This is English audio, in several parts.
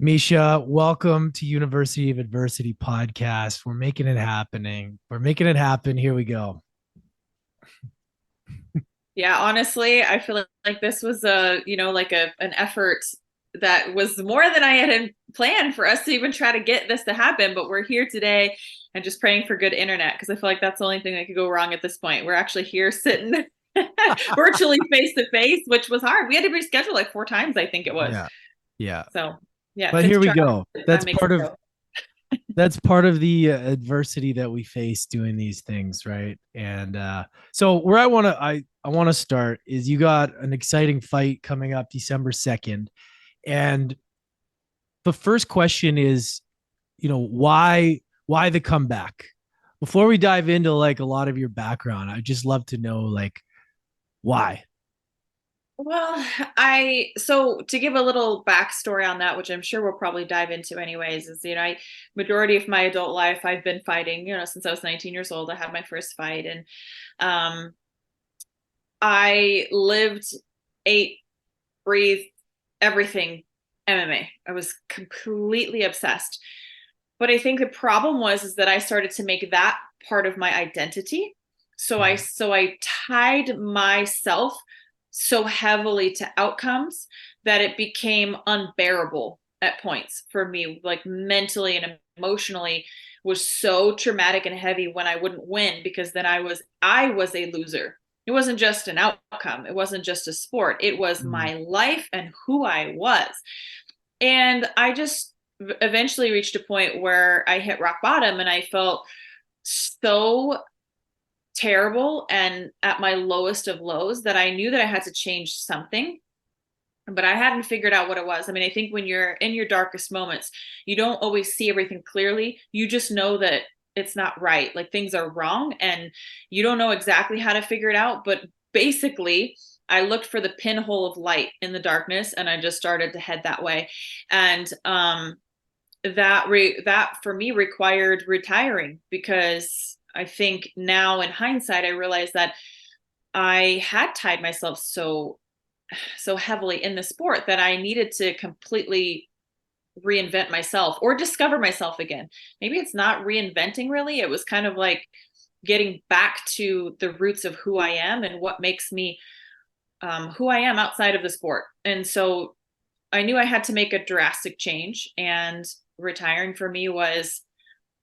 Miesha, welcome to University of Adversity podcast. We're making it happening. We're making it happen. Here we go. Yeah, honestly, I feel like this was an effort that was more than I had planned for us to even try to get this to happen. But we're here today and just praying for good internet because I feel like that's the only thing that could go wrong at this point. We're actually here sitting virtually face to face, which was hard. We had to reschedule like 4 times, I think it was. Yeah. Yeah. So yeah, But good here to we try. go. That makes it go. That's part of the adversity that we face doing these things, right? And so where I want to start is you got an exciting fight coming up December 2nd. And the first question is, why the comeback? Before we dive into like a lot of your background, I'd just love to know like why. Well, so to give a little backstory on that, which I'm sure we'll probably dive into anyways, is I majority of my adult life I've been fighting, since I was 19 years old. I had my first fight and um I lived, ate, breathed everything MMA. I was completely obsessed. But I think the problem was is that I started to make that part of my identity. So I tied myself so heavily to outcomes that it became unbearable at points for me, like mentally and emotionally was so traumatic and heavy when I wouldn't win because then I was a loser. It wasn't just an outcome. It wasn't just a sport. It was Mm. my life and who I was. And I just eventually reached a point where I hit rock bottom and I felt so terrible and at my lowest of lows that I knew that I had to change something, but I hadn't figured out what it was. I mean, I think when you're in your darkest moments, you don't always see everything clearly. You just know that it's not right. Like things are wrong and you don't know exactly how to figure it out. But basically, I looked for the pinhole of light in the darkness and I just started to head that way. And that for me required retiring because I think now in hindsight, I realized that I had tied myself so heavily in the sport that I needed to completely reinvent myself or discover myself again. Maybe it's not reinventing really. It was kind of like getting back to the roots of who I am and what makes me who I am outside of the sport. And so I knew I had to make a drastic change, and retiring for me was,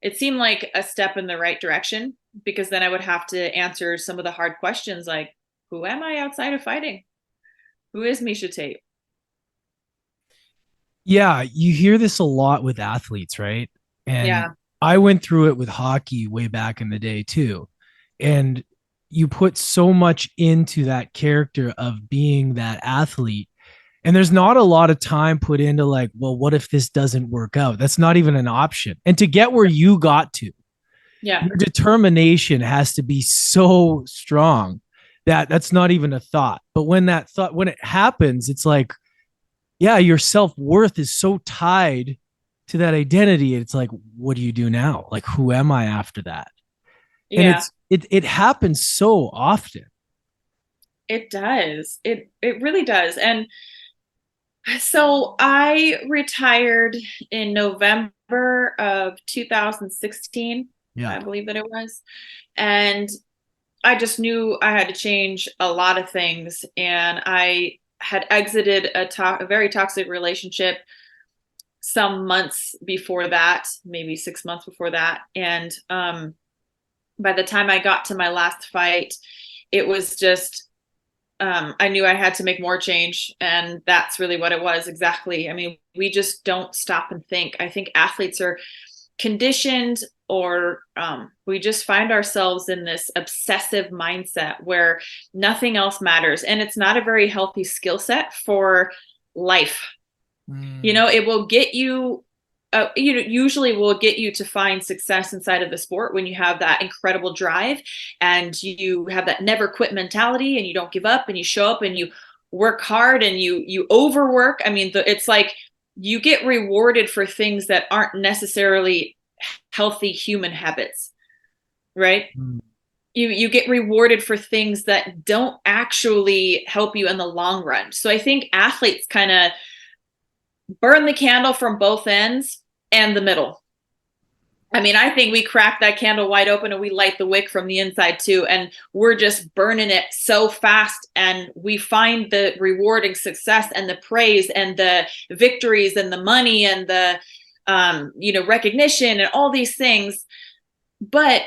it seemed like a step in the right direction because then I would have to answer some of the hard questions like, who am I outside of fighting? Who is Miesha Tate? Yeah, you hear this a lot with athletes, right? And Yeah. I went through it with hockey way back in the day too. And you put so much into that character of being that athlete. And there's not a lot of time put into like, well, what if this doesn't work out? That's not even an option. And to get where you got to, Yeah. your determination has to be so strong that that's not even a thought. But when it happens, it's like, yeah, your self worth is so tied to that identity. It's like, what do you do now? Like, who am I after that? And Yeah. it happens so often. It does. It really does. And so I retired in November of 2016, Yeah. I believe that it was. And I just knew I had to change a lot of things. And I had exited a very toxic relationship some months before that, maybe 6 months before that. And by the time I got to my last fight, it was just I knew I had to make more change. And that's really what it was exactly. I mean, we just don't stop and think. I think athletes are conditioned or we just find ourselves in this obsessive mindset where nothing else matters. And it's not a very healthy skill set for life. Mm. It will get you usually will get you to find success inside of the sport when you have that incredible drive and you have that never quit mentality and you don't give up and you show up and you work hard and you overwork. I mean, it's like you get rewarded for things that aren't necessarily healthy human habits, right? Mm. You get rewarded for things that don't actually help you in the long run. So I think athletes kind of burn the candle from both ends and the middle. I mean, I think we crack that candle wide open and we light the wick from the inside too. And we're just burning it so fast. And we find the rewarding success and the praise and the victories and the money and the, recognition and all these things. But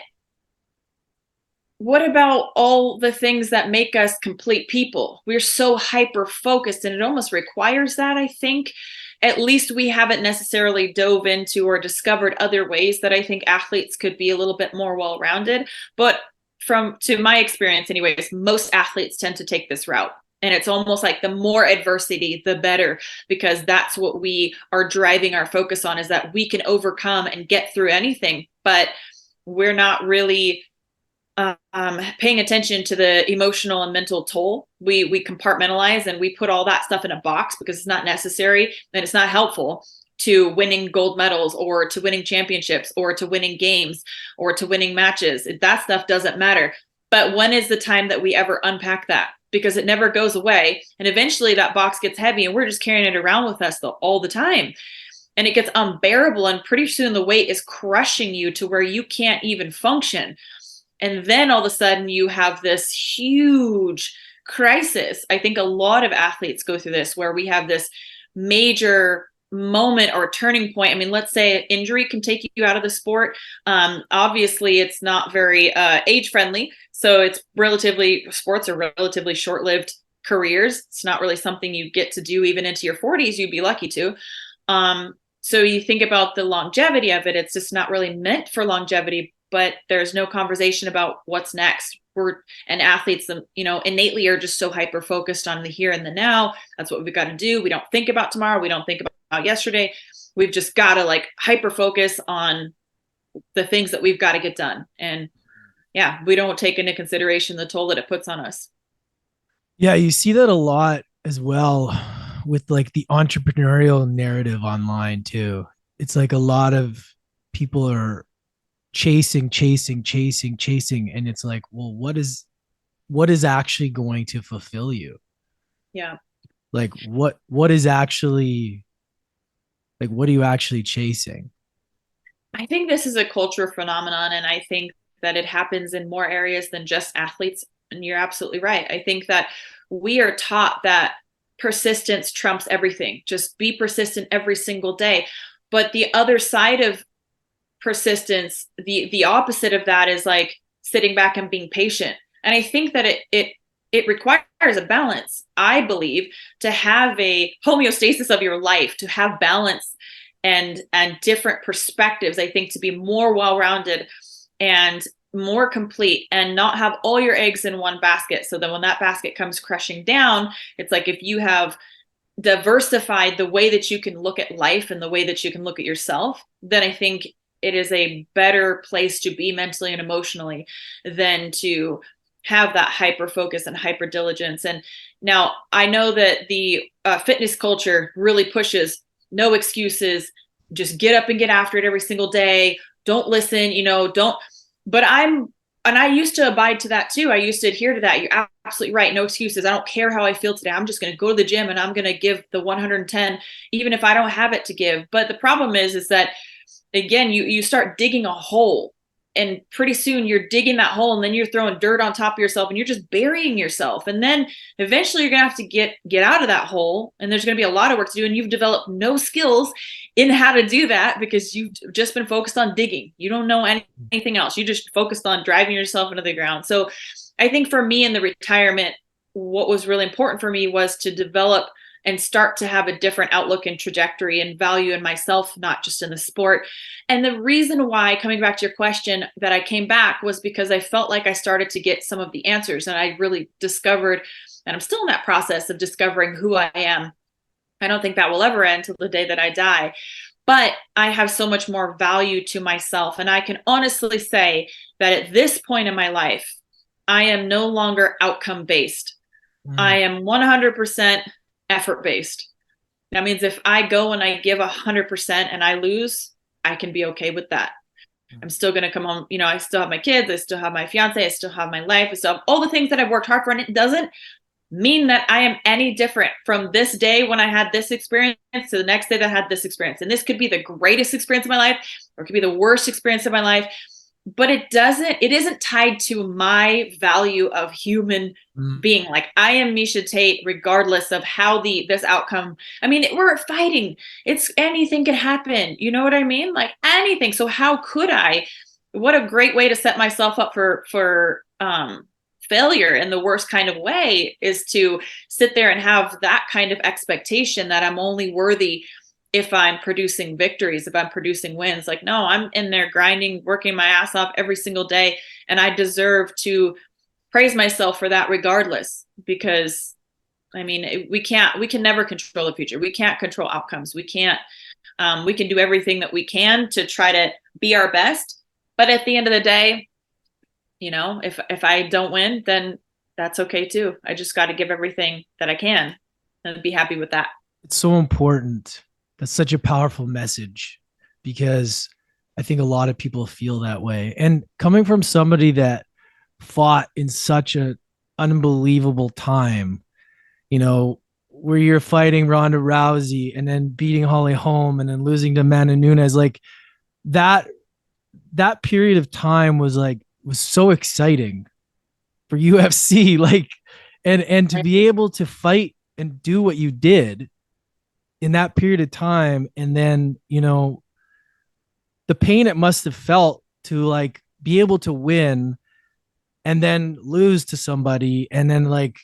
what about all the things that make us complete people? We're so hyper focused, and it almost requires that, I think. At least we haven't necessarily dove into or discovered other ways that I think athletes could be a little bit more well-rounded. But to my experience anyways, most athletes tend to take this route. And it's almost like the more adversity, the better, because that's what we are driving our focus on, is that we can overcome and get through anything. But we're not really paying attention to the emotional and mental toll. We compartmentalize and we put all that stuff in a box because it's not necessary and it's not helpful to winning gold medals or to winning championships or to winning games or to winning matches. That stuff doesn't matter. But when is the time that we ever unpack that? Because it never goes away. And eventually that box gets heavy and we're just carrying it around with us all the time. And it gets unbearable. And pretty soon the weight is crushing you to where you can't even function. And then all of a sudden you have this huge crisis. I think a lot of athletes go through this, where we have this major moment or turning point. I mean, let's say an injury can take you out of the sport. Obviously, it's not very age friendly. So sports are relatively short-lived careers. It's not really something you get to do even into your 40s. You'd be lucky to. So you think about the longevity of it. It's just not really meant for longevity. But there's no conversation about what's next. And athletes, innately are just so hyper focused on the here and the now. That's what we've got to do. We don't think about tomorrow. We don't think about yesterday. We've just got to hyper focus on the things that we've got to get done. And yeah, we don't take into consideration the toll that it puts on us. Yeah, you see that a lot as well with the entrepreneurial narrative online too. It's like a lot of people are chasing, and it's like, well, what is actually going to fulfill you? Yeah. What is actually, what are you actually chasing? I think this is a cultural phenomenon, and I think that it happens in more areas than just athletes. And you're absolutely right. I think that we are taught that persistence trumps everything. Just be persistent every single day. But the other side of persistence, the opposite of that is sitting back and being patient. And I think that it requires a balance, I believe, to have a homeostasis of your life, to have balance and different perspectives. I think to be more well-rounded and more complete, and not have all your eggs in one basket. So then when that basket comes crushing down, it's like, if you have diversified the way that you can look at life and the way that you can look at yourself, then I think it is a better place to be mentally and emotionally than to have that hyper focus and hyper diligence. And now I know that the fitness culture really pushes no excuses, just get up and get after it every single day. Don't listen, but I used to abide to that too. I used to adhere to that. You're absolutely right. No excuses. I don't care how I feel today. I'm just going to go to the gym and I'm going to give the 110, even if I don't have it to give. But the problem is that, again, you start digging a hole, and pretty soon you're digging that hole, and then you're throwing dirt on top of yourself, and you're just burying yourself. And then eventually you're going to have to get out of that hole, and there's going to be a lot of work to do, and you've developed no skills in how to do that because you've just been focused on digging. You don't know anything else. You just focused on driving yourself into the ground. So I think for me in the retirement, what was really important for me was to develop and start to have a different outlook and trajectory and value in myself, not just in the sport. And the reason why, coming back to your question, that I came back was because I felt like I started to get some of the answers, and I really discovered, and I'm still in that process of discovering who I am. I don't think that will ever end till the day that I die, but I have so much more value to myself. And I can honestly say that at this point in my life, I am no longer outcome based. I am 100% effort based. That means if I go and I give 100% and I lose, I can be okay with that. I'm still going to come home. I still have my kids. I still have my fiance. I still have my life. I still have all the things that I've worked hard for, and it doesn't mean that I am any different from this day when I had this experience to the next day that I had this experience. And this could be the greatest experience of my life, or it could be the worst experience of my life. But it isn't tied to my value of human being. Like, I am Miesha Tate, regardless of how this outcome. I mean, we're fighting. It's anything could happen. You know what I mean? Like, anything. So how could I? What a great way to set myself up for failure in the worst kind of way, is to sit there and have that kind of expectation that I'm only worthy if I'm producing victories, if I'm producing wins. Like, no, I'm in there grinding, working my ass off every single day, and I deserve to praise myself for that regardless. Because I mean, we can never control the future. We can't control outcomes. We can do everything that we can to try to be our best, but at the end of the day, if I don't win, then that's okay too. I just got to give everything that I can and be happy with that. It's so important. That's such a powerful message, because I think a lot of people feel that way. And coming from somebody that fought in such an unbelievable time, where you're fighting Ronda Rousey and then beating Holly Holm and then losing to Amanda Nunes, like that period of time was so exciting for UFC, like, and to be able to fight and do what you did in that period of time. And then, the pain it must have felt to like be able to win and then lose to somebody. And then like,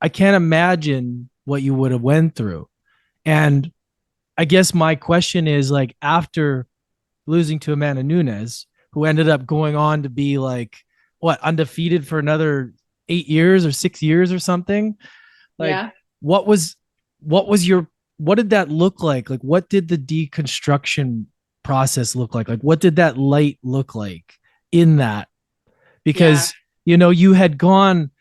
I can't imagine what you would have went through. And I guess my question is, like, after losing to Amanda Nunes, who ended up going on to be like, what, undefeated for another 8 years or 6 years or something. Like, yeah. What did that look like? Like, what did the deconstruction process look like? Like, what did that light look like in that? Because, you had gone,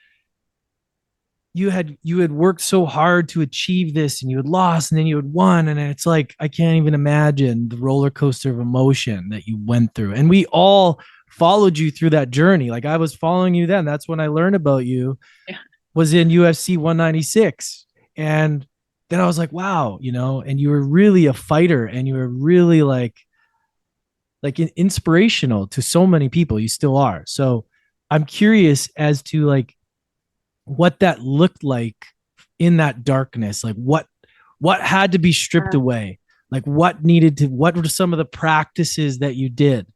you had worked so hard to achieve this, and you had lost, and then you had won. And it's like, I can't even imagine the roller coaster of emotion that you went through. And we all followed you through that journey. Like, I was following you then. That's when I learned about you, was in UFC 196. And then I was like, wow, and you were really a fighter, and you were really like inspirational to so many people. You still are. So I'm curious as to like what that looked like in that darkness. Like, what had to be stripped away? Like, what were some of the practices that you did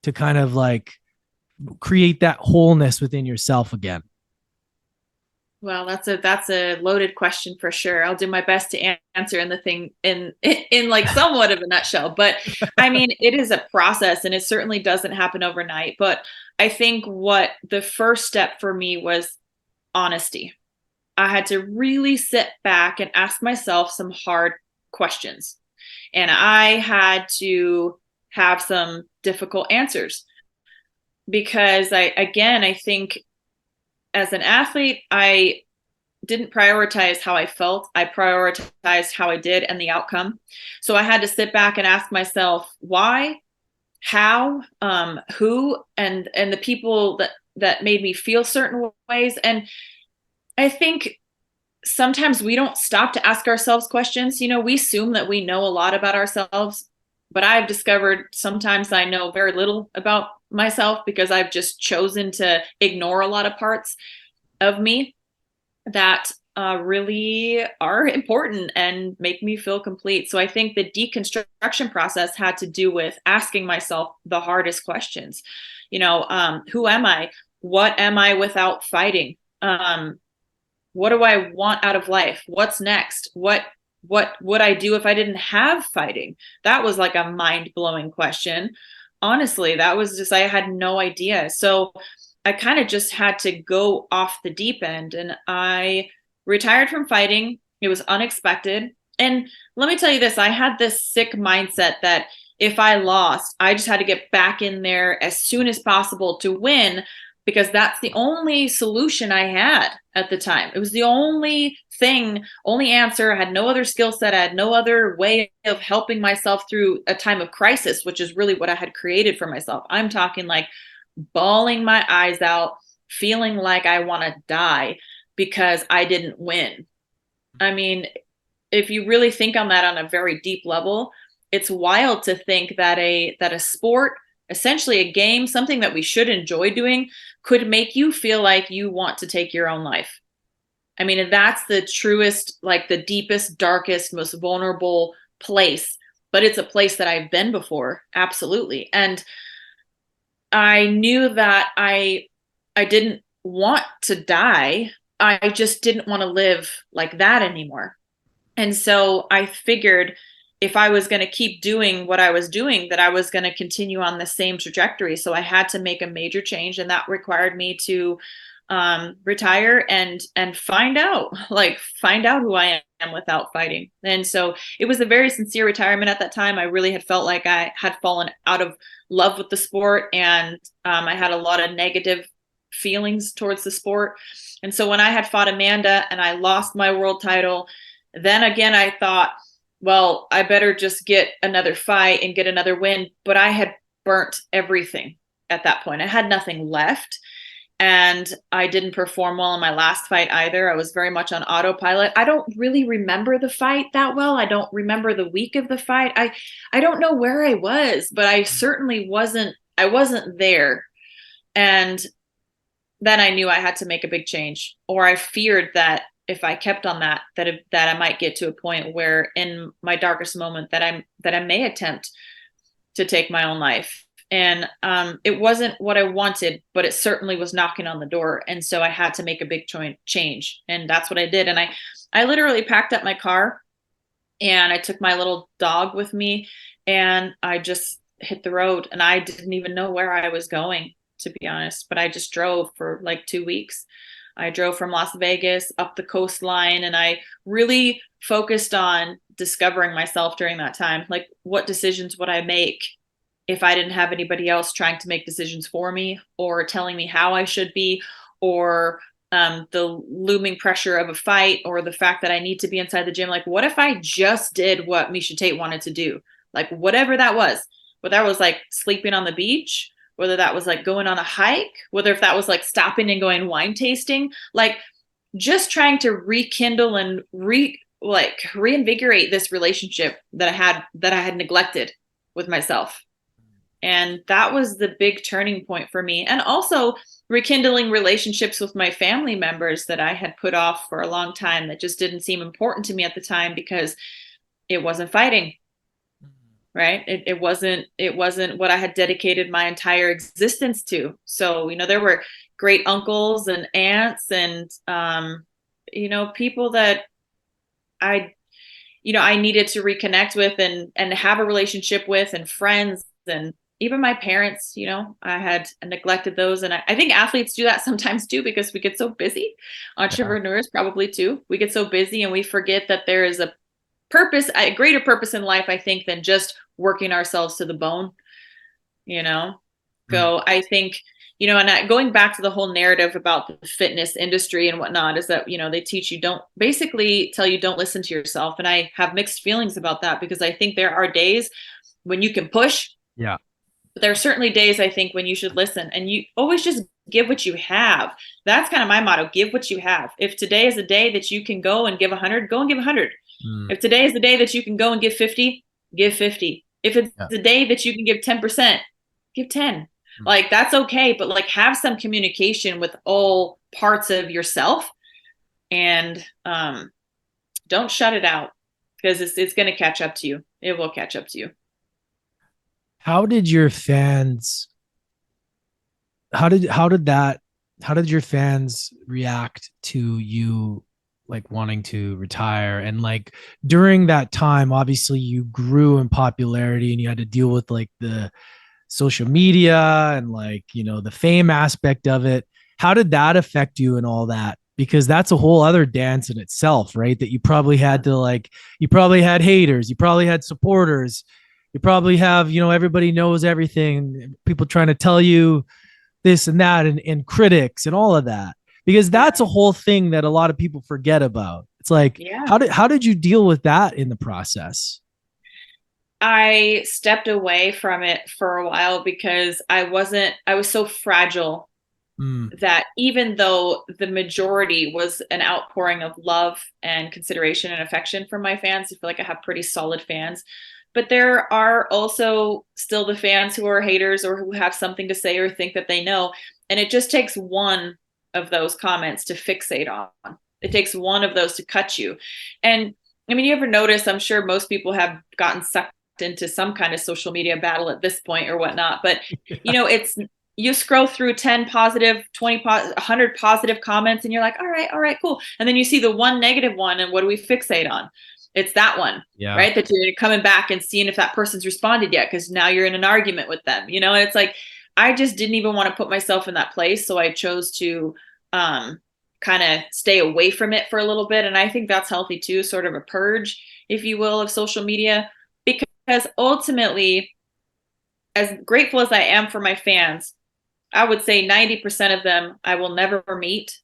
to kind of like create that wholeness within yourself again? Well, that's a loaded question for sure. I'll do my best to answer in the thing in like somewhat of a nutshell. But I mean, it is a process, and it certainly doesn't happen overnight. But I think what the first step for me was honesty. I had to really sit back and ask myself some hard questions. And I had to have some difficult answers, because I think as an athlete, I didn't prioritize how I felt. I prioritized how I did and the outcome. So I had to sit back and ask myself why, how, who, and the people that made me feel certain ways. And I think sometimes we don't stop to ask ourselves questions. We assume that we know a lot about ourselves, but I've discovered sometimes I know very little about myself, because I've just chosen to ignore a lot of parts of me that really are important and make me feel complete. So I think the deconstruction process had to do with asking myself the hardest questions. Who am I? What am I without fighting? What do I want out of life? What's next? What would I do if I didn't have fighting? That was like a mind-blowing question. Honestly, that was just, I had no idea. So I kind of just had to go off the deep end, and I retired from fighting. It was unexpected. And let me tell you this, I had this sick mindset that if I lost, I just had to get back in there as soon as possible to win, because that's the only solution I had at the time. It was the only answer. I had no other skill set. I had no other way of helping myself through a time of crisis, which is really what I had created for myself. I'm talking like bawling my eyes out, feeling like I want to die. because I didn't win. I mean, if you really think on that on a very deep level, it's wild to think that a sport, essentially a game, something that we should enjoy doing, could make you feel like you want to take your own life. I mean, that's the truest, like the deepest, darkest, most vulnerable place, but it's a place that I've been before. Absolutely. And I knew that I didn't want to die. I just didn't want to live like that anymore. And so I figured if I was going to keep doing what I was doing, that I was going to continue on the same trajectory. So I had to make a major change, and that required me to retire and find out who I am without fighting. And so it was a very sincere retirement at that time. I really had felt like I had fallen out of love with the sport, and I had a lot of negative feelings towards the sport. And so when I had fought Amanda and I lost my world title, then again, I thought, well, I better just get another fight and get another win. But I had burnt everything at that point. I had nothing left. And I didn't perform well in my last fight either. I was very much on autopilot. I don't really remember the fight that well. I don't remember the week of the fight. I don't know where I was, but I certainly wasn't there. And then I knew I had to make a big change, or I feared that if I kept on that I might get to a point where in my darkest moment that I may attempt to take my own life. And it wasn't what I wanted, but it certainly was knocking on the door. And so I had to make a big change. And that's what I did. And I literally packed up my car, and I took my little dog with me, and I just hit the road. And I didn't even know where I was going, to be honest, but I just drove for like 2 weeks. I drove from Las Vegas up the coastline, and I really focused on discovering myself during that time. Like, what decisions would I make if I didn't have anybody else trying to make decisions for me or telling me how I should be, or the looming pressure of a fight, or the fact that I need to be inside the gym? Like, what if I just did what Miesha Tate wanted to do? Like, whatever that was, whether that was like sleeping on the beach, whether that was like going on a hike, whether if that was like stopping and going wine tasting, like just trying to rekindle and reinvigorate this relationship that I had neglected with myself. And that was the big turning point for me. And also rekindling relationships with my family members that I had put off for a long time, that just didn't seem important to me at the time because it wasn't fighting. Right. It wasn't what I had dedicated my entire existence to. So, there were great uncles and aunts and, people that I needed to reconnect with and have a relationship with, and friends, and even my parents. I had neglected those. And I think athletes do that sometimes too, because we get so busy. Entrepreneurs probably too. We get so busy and we forget that there is a purpose, a greater purpose in life, I think, than just working ourselves to the bone, So I think, and going back to the whole narrative about the fitness industry and whatnot, is that, they teach you, don't listen to yourself. And I have mixed feelings about that, because I think there are days when you can push. Yeah. But there are certainly days, I think, when you should listen, and you always just give what you have. That's kind of my motto: give what you have. If today is the day that you can go and give 100, go and give 100. If today is the day that you can go and give 50, give 50. If it's the day that you can give 10%, give 10. Like, that's okay. But like, have some communication with all parts of yourself, and don't shut it out, because it's going to catch up to you. It will catch up to you. How did your fans react to you, like, wanting to retire? And like, during that time, obviously you grew in popularity, and you had to deal with like the social media and like, the fame aspect of it. How did that affect you and all that? Because that's a whole other dance in itself, right? That you probably had to you probably had haters, you probably had supporters, you probably have, everybody knows everything, people trying to tell you this and that, and critics and all of that, because that's a whole thing that a lot of people forget about. It's like, how did you deal with that in the process? I stepped away from it for a while because I was so fragile Mm. that even though the majority was an outpouring of love and consideration and affection from my fans, I feel like I have pretty solid fans. But there are also still the fans who are haters or who have something to say or think that they know. And it just takes one of those comments to fixate on. It takes one of those to cut you. And I mean, you ever notice, I'm sure most people have gotten sucked into some kind of social media battle at this point or whatnot. But, you know, it's, you scroll through 10 positive, 20, 100 positive comments and you're like, all right, cool. And then you see the one negative one. And what do we fixate on? It's that one, Yeah. right? That you're coming back and seeing if that person's responded yet, because now you're in an argument with them, you know? And it's like, I just didn't even want to put myself in that place. So I chose to kind of stay away from it for a little bit. And I think that's healthy too, sort of a purge, if you will, of social media. Because ultimately, as grateful as I am for my fans, I would say 90% of them I will never meet.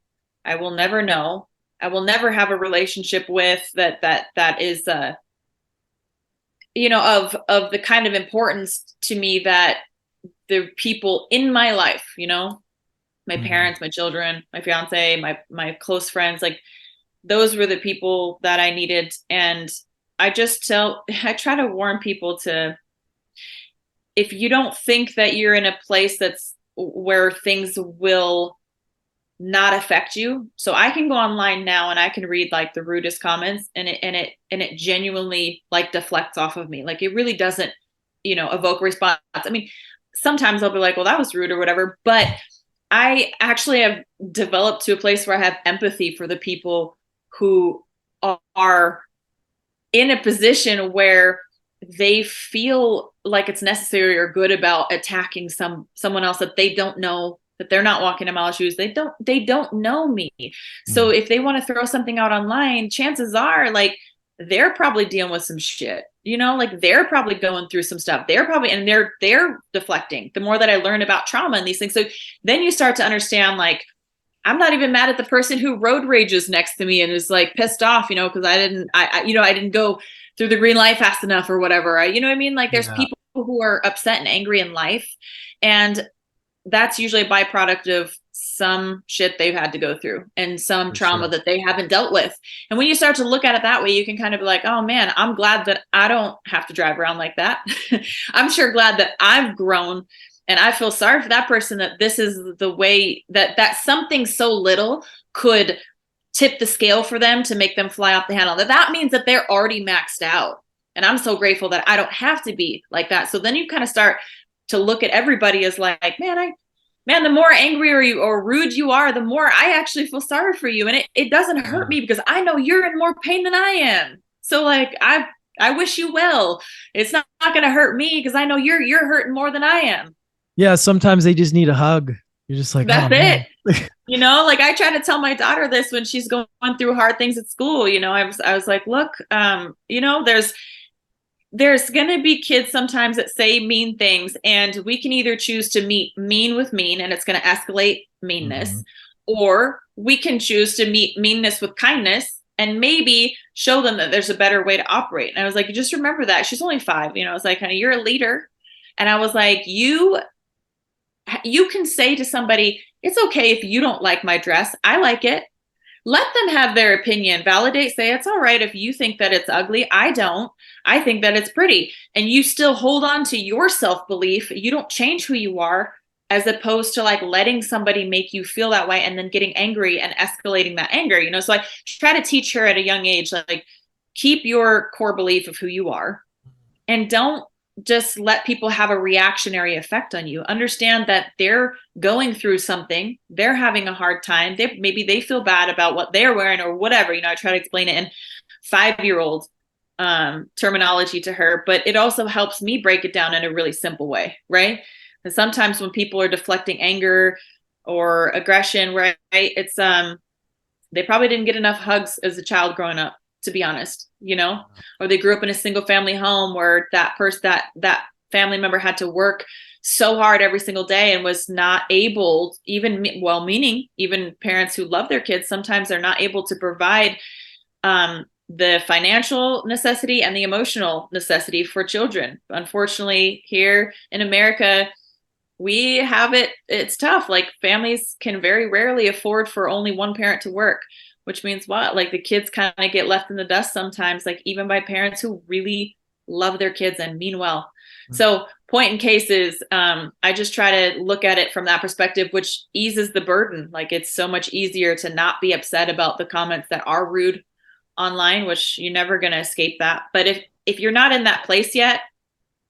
I will never know. I will never have a relationship with that is you know, of the kind of importance to me that the people in my life, you know, my parents, my children, my fiance, my close friends, like those were the people that I needed. And I try to warn people to, if you don't think that you're in a place that's where things will not affect you. So I can go online now and I can read like the rudest comments and it genuinely like deflects off of me. Like it really doesn't, you know, evoke a response. I mean, sometimes I'll be like, well, that was rude or whatever, but I actually have developed to a place where I have empathy for the people who are in a position where they feel like it's necessary or good about attacking someone else that they don't know, that they're not walking in my shoes. They don't know me. So if they want to throw something out online, chances are like they're probably dealing with some shit, you know, like they're probably going through some stuff. They're deflecting. The more that I learn about trauma and these things. So then you start to understand, like, I'm not even mad at the person who road rages next to me and is like pissed off, you know, because I didn't go through the green light fast enough or whatever. You know what I mean? Like there's people who are upset and angry in life. And that's usually a byproduct of some shit they've had to go through and some trauma that they haven't dealt with. And when you start to look at it that way, you can kind of be like, oh man, I'm glad that I don't have to drive around like that. I'm sure glad that I've grown. And I feel sorry for that person, that this is the way that something so little could tip the scale for them to make them fly off the handle. That means that they're already maxed out. And I'm so grateful that I don't have to be like that. So then you kind of start to look at everybody as like, man, the more angry or rude you are, the more I actually feel sorry for you. And it doesn't hurt me because I know you're in more pain than I am. So like, I wish you well. It's not going to hurt me because I know you're hurting more than I am. Yeah. Sometimes they just need a hug. You're just like, that's it. You know, like I try to tell my daughter this when she's going through hard things at school. You know, I was like, look, you know, there's going to be kids sometimes that say mean things, and we can either choose to meet mean with mean and it's going to escalate meanness, or we can choose to meet meanness with kindness and maybe show them that there's a better way to operate. And I was like, just remember that. She's only 5, you know, it's like, honey, you're a leader. And I was like, you can say to somebody, it's okay if you don't like my dress. I like it. Let them have their opinion, validate, say it's all right if you think that it's ugly. I don't. I think that it's pretty. And you still hold on to your self-belief. You don't change who you are, as opposed to like letting somebody make you feel that way and then getting angry and escalating that anger, you know? So I try to teach her at a young age, like, keep your core belief of who you are and don't just let people have a reactionary effect on you. Understand that they're going through something. They're having a hard time. Maybe they feel bad about what they're wearing or whatever. You know, I try to explain it in 5-year-old terminology to her, but it also helps me break it down in a really simple way, right? And sometimes when people are deflecting anger or aggression, right, it's they probably didn't get enough hugs as a child growing up, to be honest, you know, or they grew up in a single family home where that that family member had to work so hard every single day and was not able, even well-meaning, even parents who love their kids, sometimes they're not able to provide the financial necessity and the emotional necessity for children. Unfortunately, here in America, we have it's tough. Like families can very rarely afford for only one parent to work, which means what? Like the kids kind of get left in the dust sometimes, like even by parents who really love their kids and mean well. So point in case is, I just try to look at it from that perspective, which eases the burden. Like it's so much easier to not be upset about the comments that are rude online, which you're never going to escape that. But if you're not in that place yet,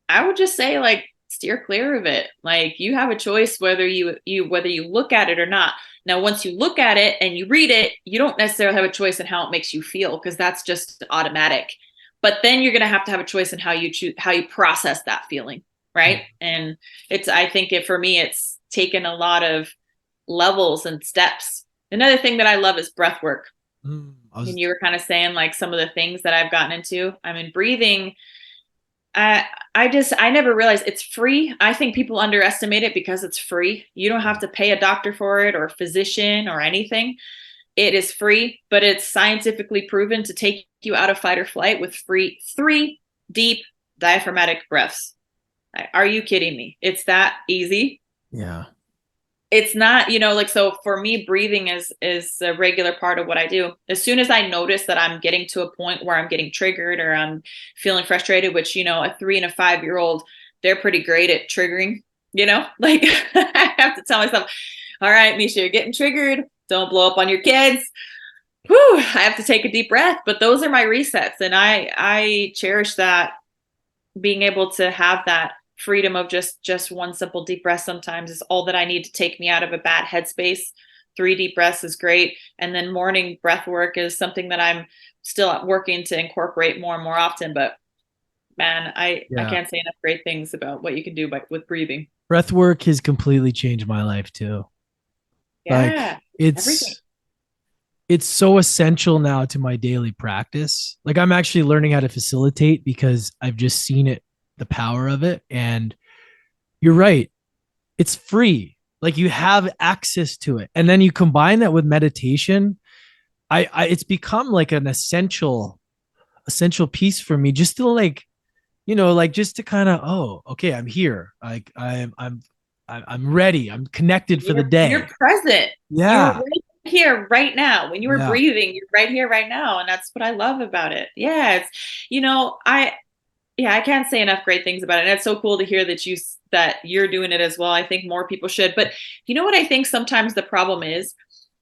I would just say like steer clear of it. Like you have a choice whether you whether you look at it or not. Now, once you look at it and you read it, you don't necessarily have a choice in how it makes you feel, because that's just automatic. But then you're going to have a choice in how you choose, how you process that feeling, right? And I think for me, it's taken a lot of levels and steps. Another thing that I love is breath work. And you were kind of saying like some of the things that I've gotten into. I mean, breathing, I never realized it's free. I think people underestimate it because it's free. You don't have to pay a doctor for it or a physician or anything. It is free, but it's scientifically proven to take you out of fight or flight with three deep diaphragmatic breaths. Are you kidding me? It's that easy. Yeah. It's not, like, so for me, breathing is a regular part of what I do. As soon as I notice that I'm getting to a point where I'm getting triggered or I'm feeling frustrated, which, a 3 and a 5-year-old, they're pretty great at triggering, like I have to tell myself, all right, Miesha, you're getting triggered. Don't blow up on your kids. Whew, I have to take a deep breath, but those are my resets. And I cherish that, being able to have that freedom of just one simple deep breath sometimes is all that I need to take me out of a bad headspace. 3 deep breaths is great. And then morning breath work is something that I'm still working to incorporate more and more often. But man, I can't say enough great things about what you can do with breathing. Breath work has completely changed my life too. Yeah. Like it's so essential now to my daily practice. Like I'm actually learning how to facilitate because I've just seen it, the power of it. And you're right. It's free. Like you have access to it. And then you combine that with meditation. It's become like an essential piece for me, just to like, just to kind of, oh, okay, I'm here. Like I'm ready. I'm connected for the day. You're present. Yeah. You're right here right now. When you were breathing, you're right here right now. And that's what I love about it. Yeah. It's, I can't say enough great things about it. And it's so cool to hear that you're doing it as well. I think more people should. But you know what I think sometimes the problem is?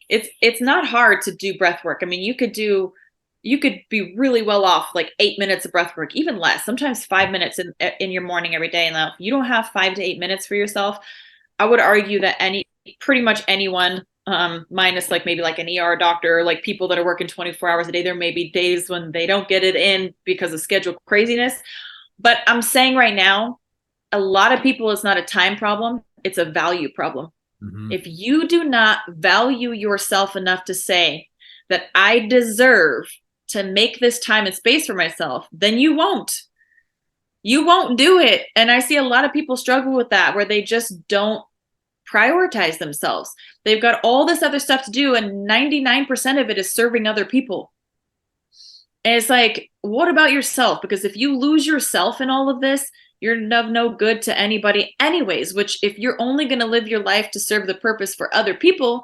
It's not hard to do breath work. I mean, you could be really well off like 8 minutes of breath work, even less, sometimes 5 minutes in your morning every day. And if you don't have 5 to 8 minutes for yourself, I would argue that pretty much anyone, minus like maybe like an ER doctor, or like people that are working 24 hours a day, there may be days when they don't get it in because of schedule craziness. But I'm saying right now, a lot of people, it's not a time problem, it's a value problem. Mm-hmm. If you do not value yourself enough to say that I deserve to make this time and space for myself, then you won't do it. And I see a lot of people struggle with that, where they just don't prioritize themselves. They've got all this other stuff to do, and 99% of it is serving other people. And it's like, what about yourself? Because if you lose yourself in all of this, you're of no good to anybody anyways, which if you're only going to live your life to serve the purpose for other people,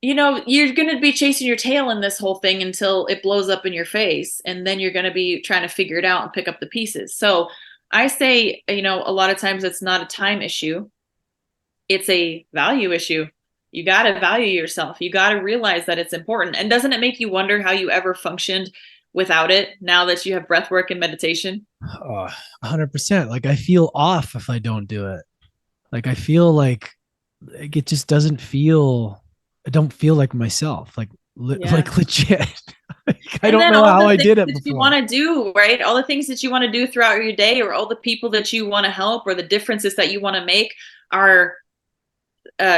you're going to be chasing your tail in this whole thing until it blows up in your face. And then you're going to be trying to figure it out and pick up the pieces. So I say, a lot of times it's not a time issue. It's a value issue. You got to value yourself. You got to realize that it's important. And doesn't it make you wonder how you ever functioned without it now that you have breath work and meditation? 100%. Like I feel off if I don't do it. Like I feel like it just doesn't feel, I don't feel like myself, like legit. I don't know how I did it before. You want to do, right? All the things that you want to do throughout your day, or all the people that you want to help, or the differences that you want to make are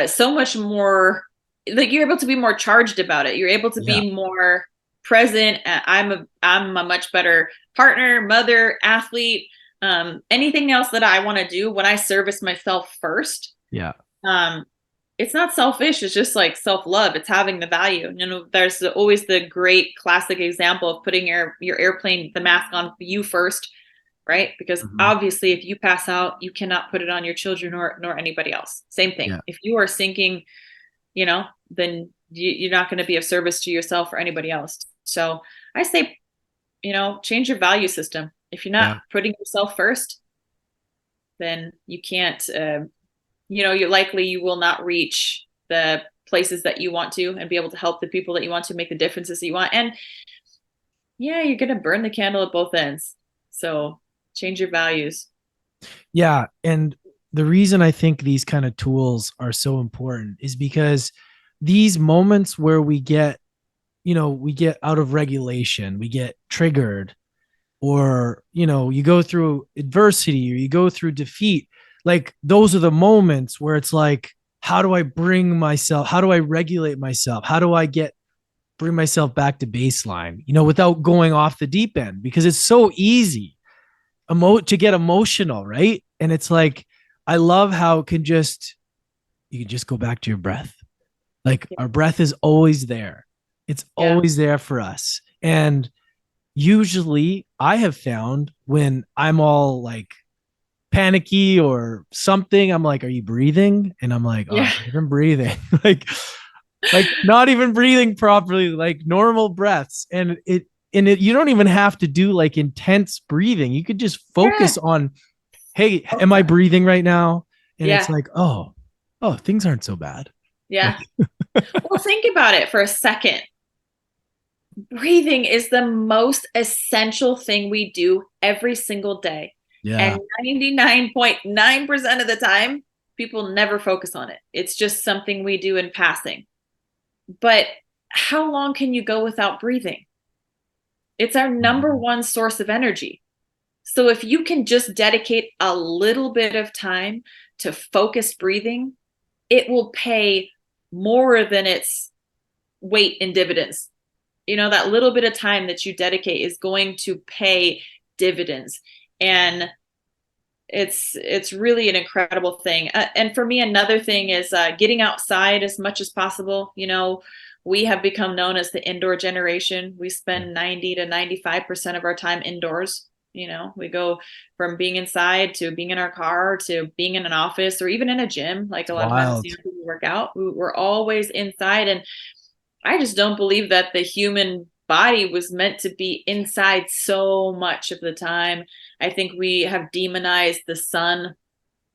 so much more, like you're able to be more charged about it. You're able to be more present. I'm a much better partner, mother, athlete, anything else that I want to do when I service myself first. Yeah. It's not selfish. It's just like self-love. It's having the value. There's always the great classic example of putting your airplane, the mask on you first, right? Because Mhm. obviously if you pass out, you cannot put it on your children nor anybody else. Same thing. Yeah. If you are sinking, then you're not going to be of service to yourself or anybody else. So I say, change your value system. If you're not Yeah. putting yourself first, then you can't, you will not reach the places that you want to and be able to help the people that you want to, make the differences that you want. And yeah, you're going to burn the candle at both ends. So change your values. Yeah. And the reason I think these kind of tools are so important is because these moments where we get out of regulation, we get triggered, or, you go through adversity or you go through defeat. Like those are the moments where it's like, how do I regulate myself? How do I bring myself back to baseline, without going off the deep end? Because it's so easy to get emotional, right? And it's like, I love how you can just go back to your breath. Like Yeah. our breath is always there. It's Yeah. always there for us. And usually I have found when I'm all like panicky or something, I'm like, are you breathing? And I'm like, oh, I'm Yeah. not even breathing. like not even breathing properly, like normal breaths. And you don't even have to do like intense breathing. You could just Yeah. focus on, hey, am I Okay. breathing right now? And it's Yeah. like, oh, things aren't so bad. Like, Yeah. Well, think about it for a second. Breathing is the most essential thing we do every single day. yeah. And 99.9% of the time, people never focus on it. It's just something we do in passing. But how long can you go without breathing? It's our number Mhm. one source of energy. So if you can just dedicate a little bit of time to focused breathing, it will pay more than its weight in dividends. That little bit of time that you dedicate is going to pay dividends. And it's really an incredible thing. And for me, another thing is getting outside as much as possible. We have become known as the indoor generation. We Yeah. spend 90 to 95% of our time indoors. We go from being inside to being in our car to being in an office or even in a gym. Like It's a lot of times, wild. people work out. We're always inside. And I just don't believe that the human body was meant to be inside so much of the time. I think we have demonized the sun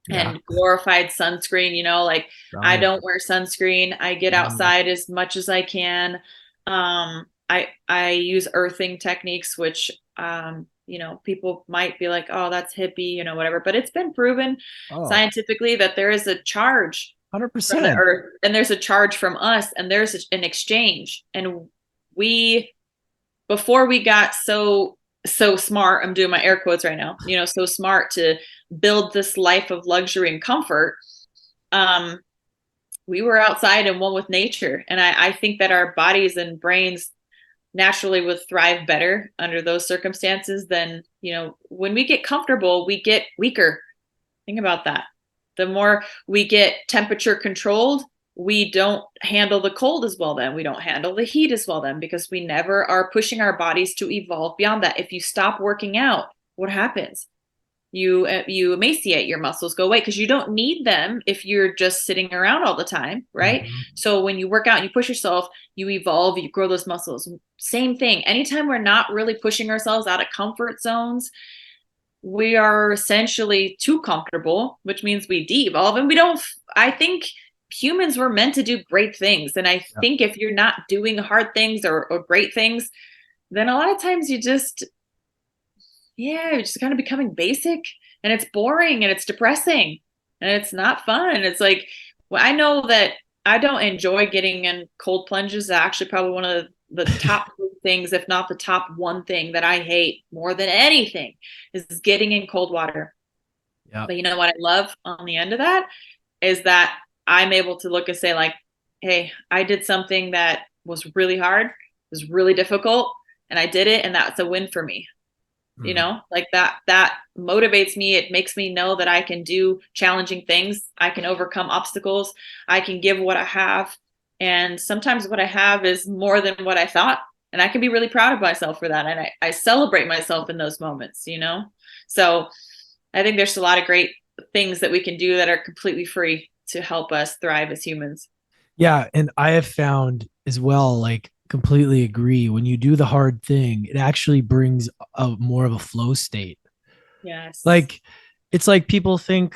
Yeah. and glorified sunscreen, like I Oh, don't wear sunscreen. I get no. outside as much as I can. I use earthing techniques, which people might be like, oh, that's hippie, whatever. But it's been proven Oh, scientifically that there is a charge from the 100%. earth and there's a charge from us and there's an exchange. And we, before we got so smart, I'm doing my air quotes right now, so smart to build this life of luxury and comfort, um we were outside and one with nature. And I think that our bodies and brains naturally would thrive better under those circumstances than, when we get comfortable, we get weaker. Think about that. The more we get temperature controlled, we don't handle the cold as well then. We don't handle the heat as well then because we never are pushing our bodies to evolve beyond that. If you stop working out, what happens? You emaciate, your muscles go away because you don't need them if you're just sitting around all the time, right? Mhm. So when you work out and you push yourself, you evolve, you grow those muscles. Same thing. Anytime we're not really pushing ourselves out of comfort zones, we are essentially too comfortable, which means we de-evolve. And I think humans were meant to do great things. And I Yeah. think if you're not doing hard things or great things, then a lot of times you're just kind of becoming basic, and it's boring and it's depressing and it's not fun. It's like, well, I know that I don't enjoy getting in cold plunges. Actually, probably one of the top things, if not the top one thing that I hate more than anything, is getting in cold water. Yeah. But you know what I love on the end of that is that I'm able to look and say, like, hey, I did something that was really hard, was really difficult, and I did it, and that's a win for me. Mhm. Like that motivates me. It makes me know that I can do challenging things. I can overcome obstacles. I can give what I have. And sometimes what I have is more than what I thought. And I can be really proud of myself for that. And I celebrate myself in those moments. So I think there's a lot of great things that we can do that are completely free to help us thrive as humans. Yeah. And I have found as well, like, completely agree. When you do the hard thing, it actually brings a more of a flow state. Yes. Like, it's like people think,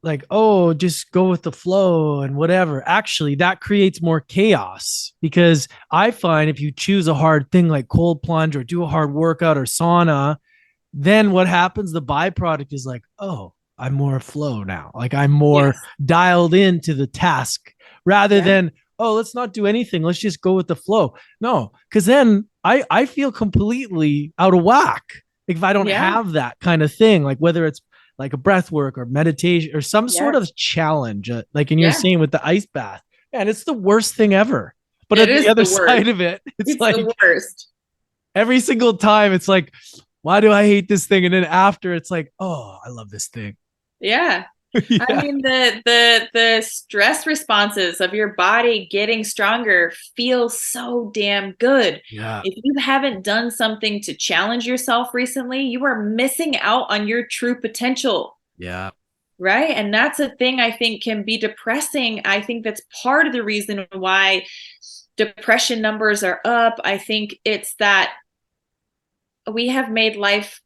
like, oh, just go with the flow and whatever. Actually, that creates more chaos, because I find if you choose a hard thing like cold plunge or do a hard workout or sauna, then what happens? The byproduct is like, oh, I'm more flow now. Like, I'm more Yes. dialed into the task, rather Yeah. than, oh, let's not do anything. Let's just go with the flow. No, because then I feel completely out of whack if I don't Yeah. have that kind of thing. Like, whether it's like a breath work or meditation or some sort Yes. of challenge, like, and you're Yeah. saying with the ice bath, man, it's the worst thing ever. But It at the is other the worst. side of it, it's It's the like worst. every single time it's like, why do I hate this thing? And then after it's like, oh, I love this thing. Yeah. I Yeah. mean, the stress responses of your body getting stronger feel so damn good. Yeah. If you haven't done something to challenge yourself recently, you are missing out on your true potential. Yeah. Right. And that's a thing I think can be depressing. I think that's part of the reason why depression numbers are up. I think it's that we have made life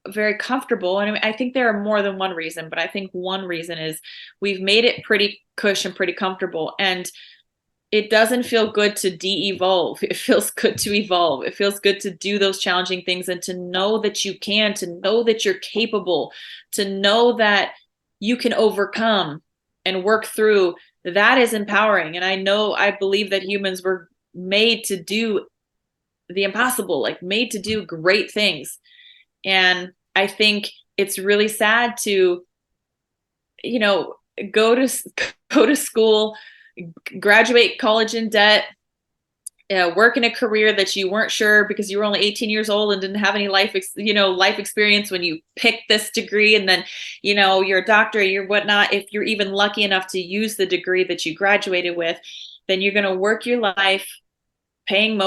very comfortable. And I think there are more than one reason, but I think one reason is we've made it pretty cush and pretty comfortable. And it doesn't feel good to de-evolve. It feels good to evolve. It feels good to do those challenging things and to know that you can, to know that you're capable, to know that you can overcome and work through. That is empowering. And I believe that humans were made to do the impossible, like made to do great things. And I think it's really sad to, you know, go to go to school, graduate college in debt, work in a career that you weren't sure because you were only 18 years old and didn't have any life experience when you picked this degree. And then, you're a doctor, you're whatnot. If you're even lucky enough to use the degree that you graduated with, then you're going to work your life paying a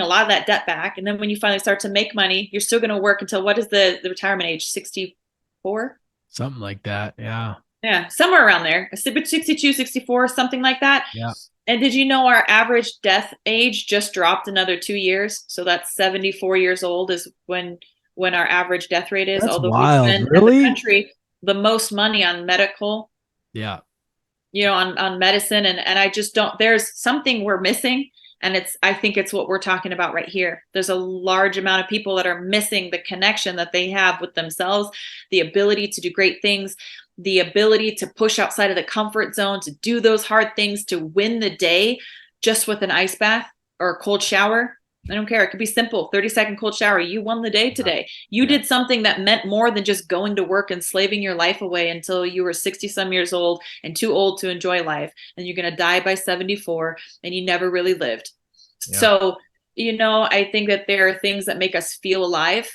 lot of that debt back. And then when you finally start to make money, you're still going to work until, what is the retirement age? 64? Something like that. Yeah. Yeah, somewhere around there. 62, 64, something like that. Yeah. And did you know our average death age just dropped another 2 years? So that's 74 years old is when our average death rate is. That's Although we wild. spend as a Really? country the most money on medical, Yeah. on medicine, and I just don't. There's something we're missing, and I think it's what we're talking about right here. There's a large amount of people that are missing the connection that they have with themselves, the ability to do great things, the ability to push outside of the comfort zone, to do those hard things, to win the day just with an ice bath or a cold shower. I don't care. It could be simple. 30-second cold shower. You won the day today. You Yeah. did something that meant more than just going to work and slaving your life away until you were 60 some years old and too old to enjoy life. And you're going to die by 74 and you never really lived. Yeah. So, I think that there are things that make us feel alive.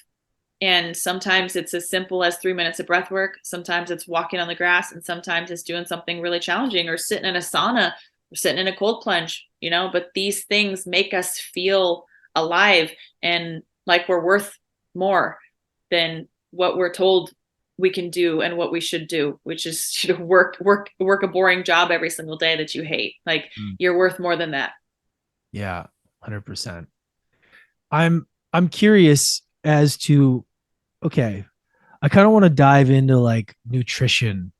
And sometimes it's as simple as 3 minutes of breath work. Sometimes it's walking on the grass, and sometimes it's doing something really challenging or sitting in a sauna or sitting in a cold plunge, but these things make us feel alive and like we're worth more than what we're told we can do and what we should do, which is work a boring job every single day that you hate. Like you're worth more than that. Yeah. 100%. I'm curious as to, okay, I kind of want to dive into like nutrition.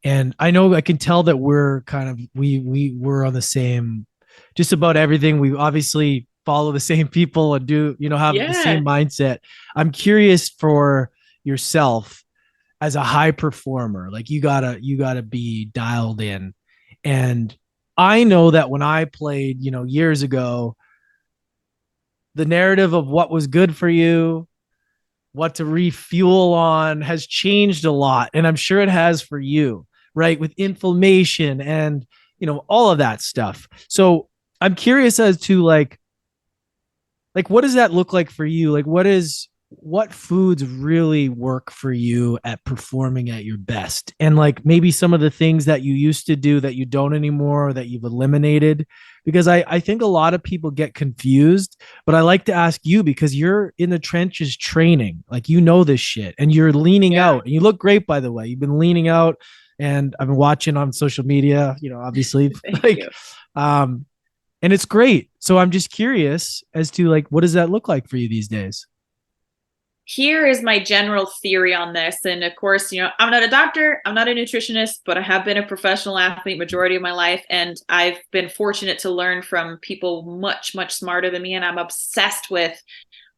And I know I can tell that we're kind of we're on the same, just about everything. We obviously follow the same people and do, have the Yeah. same mindset. I'm curious for yourself as a high performer. Like, you gotta be dialed in. And I know that when I played, years ago, the narrative of what was good for you, what to refuel on, has changed a lot. And I'm sure it has for you, right? With inflammation and, all of that stuff. So I'm curious as to like, what does that look like for you? Like, what foods really work for you at performing at your best? And like maybe some of the things that you used to do that you don't anymore, or that you've eliminated, because I think a lot of people get confused, but I like to ask you because you're in the trenches training, like you know this shit, and you're leaning Yeah. out, and you look great, by the way. You've been leaning out, and I've been watching on social media, obviously, Thank like, you. um, and it's great. So I'm just curious as to like, what does that look like for you these days? Here is my general theory on this. And of course, I'm not a doctor, I'm not a nutritionist, but I have been a professional athlete majority of my life. And I've been fortunate to learn from people much, much smarter than me. And I'm obsessed with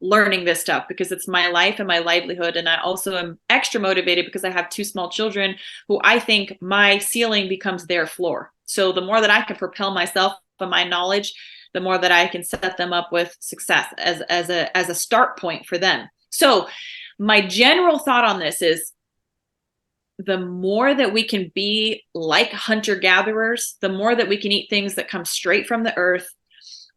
learning this stuff because it's my life and my livelihood. And I also am extra motivated because I have two small children who I think my ceiling becomes their floor. So the more that I can propel myself and my knowledge, the more that I can set them up with success as a start point for them. So my general thought on this is the more that we can be like hunter-gatherers, the more that we can eat things that come straight from the earth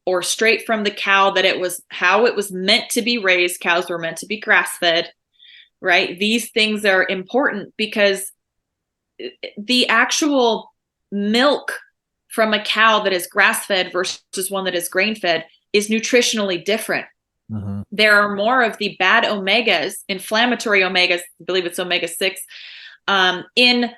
or straight from the cow, that it was how it was meant to be raised. Cows were meant to be grass-fed, right? These things are important because the actual milk from a cow that is grass-fed versus one that is grain-fed is nutritionally different. Mhm. There are more of the bad omegas, inflammatory omegas, I believe it's omega-6, in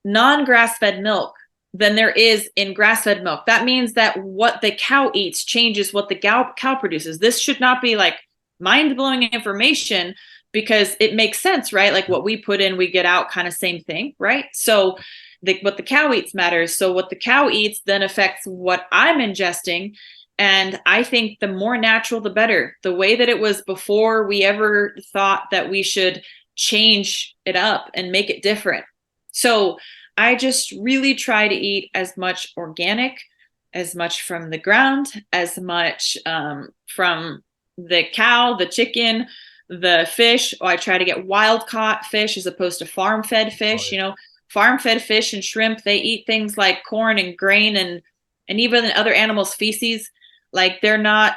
non-grass-fed milk than there is in grass-fed milk. That means that what the cow eats changes what the cow produces. This should not be like mind-blowing information because it makes sense, right? Like what we put in, we get out, kind of same thing, right? So what the cow eats matters. So what the cow eats then affects what I'm ingesting. And I think the more natural, the better. The way that it was before we ever thought that we should change it up and make it different. So I just really try to eat as much organic, as much from the ground, as much from the cow, the chicken, the fish. I try to get wild caught fish as opposed to farm fed fish. Oh, Farm fed fish and shrimp, they eat things like corn and grain and even other animals' feces. Like they're not,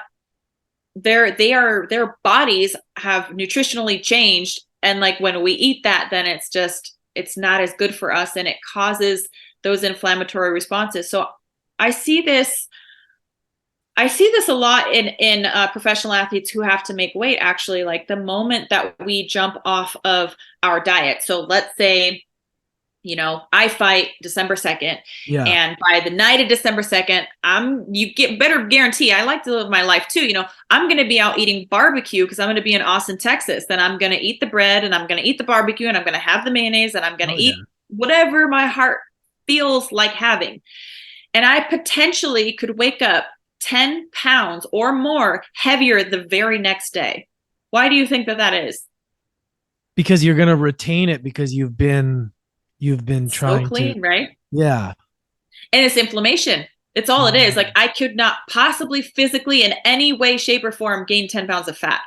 their bodies have nutritionally changed. And like when we eat that, then it's not as good for us and it causes those inflammatory responses. So I see this a lot in professional athletes who have to make weight, actually, like the moment that we jump off of our diet. So let's say, I fight December 2nd, yeah. and by the night of December 2nd, you get better guarantee. I like to live my life too. I'm going to be out eating barbecue because I'm going to be in Austin, Texas. Then I'm going to eat the bread and I'm going to eat the barbecue and I'm going to have the mayonnaise and I'm going Oh, to yeah. eat whatever my heart feels like having. And I potentially could wake up 10 pounds or more heavier the very next day. Why do you think that is? Because you're going to retain it because you've been So trying to. clean, right? Yeah. And it's inflammation. It's all it is. Like I could not possibly physically in any way, shape, or form gain 10 pounds of fat.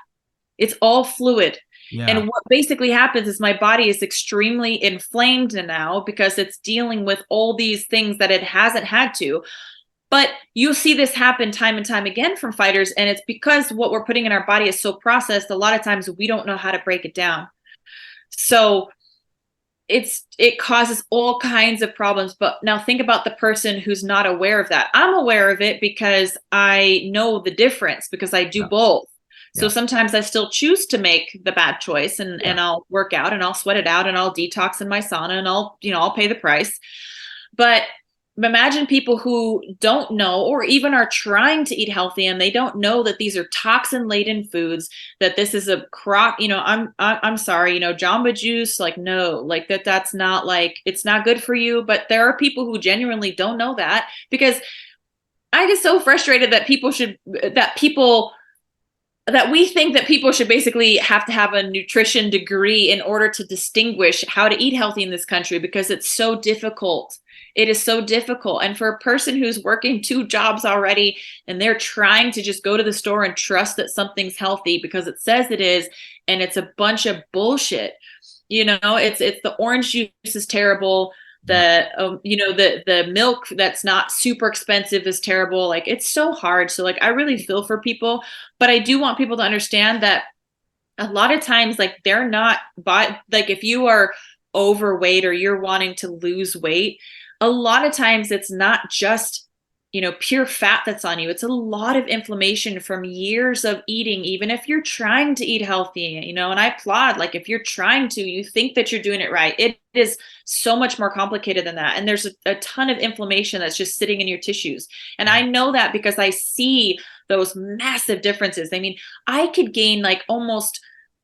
It's all fluid. Yeah. And what basically happens is my body is extremely inflamed now because it's dealing with all these things that it hasn't had to. But you'll see this happen time and time again from fighters. And it's because what we're putting in our body is so processed. A lot of times we don't know how to break it down. So it causes all kinds of problems. But now think about the person who's not aware of that. I'm aware of it because I know the difference because I do Yeah. both. So Yeah. sometimes I still choose to make the bad choice and Yeah. I'll work out and I'll sweat it out and I'll detox in my sauna and I'll pay the price. But imagine people who don't know or even are trying to eat healthy and they don't know that these are toxin laden foods, that this is a crop, I'm sorry, Jamba Juice, like, no, like that's not, like, it's not good for you. But there are people who genuinely don't know that, because I get so frustrated that that we think that people should basically have to have a nutrition degree in order to distinguish how to eat healthy in this country, because it's so difficult. It is so difficult. And for a person who's working 2 jobs already and they're trying to just go to the store and trust that something's healthy because it says it is, and it's a bunch of bullshit. It's the orange juice is terrible. The milk that's not super expensive is terrible. Like, it's so hard. So like, I really feel for people, but I do want people to understand that a lot of times, like, they're not, but like, if you are overweight or you're wanting to lose weight, a lot of times it's not just pure fat that's on you. It's a lot of inflammation from years of eating, even if you're trying to eat healthy, and I applaud, like, if you're trying to, you think that you're doing it right. It is so much more complicated than that. And there's a ton of inflammation that's just sitting in your tissues. And I know that because I see those massive differences. I mean, I could gain like almost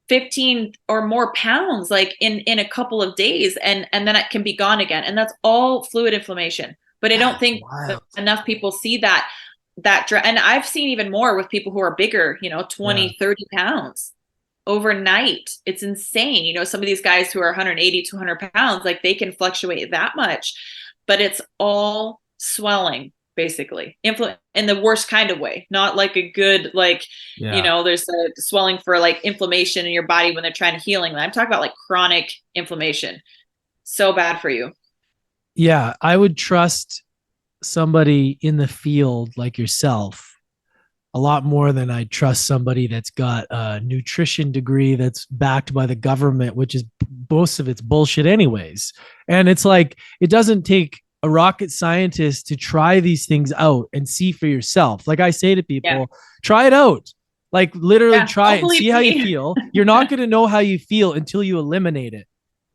15 or more pounds, like in a couple of days, and then it can be gone again. And that's all fluid inflammation. But I don't think enough people see that, and I've seen even more with people who are bigger, 20, 30 pounds overnight. It's insane. Some of these guys who are 180, 200 pounds, like, they can fluctuate that much, but it's all swelling, basically, in the worst kind of way, not like a good, like, there's a swelling for like inflammation in your body when they're trying to healing. I'm talking about like chronic inflammation. So bad for you. Yeah, I would trust somebody in the field like yourself a lot more than I trust somebody that's got a nutrition degree that's backed by the government, which is most of it's bullshit anyways. And it's like, it doesn't take a rocket scientist to try these things out and see for yourself. Like I say to people, try it out. Like, literally try it and see how you feel. You're not going to know how you feel until you eliminate it.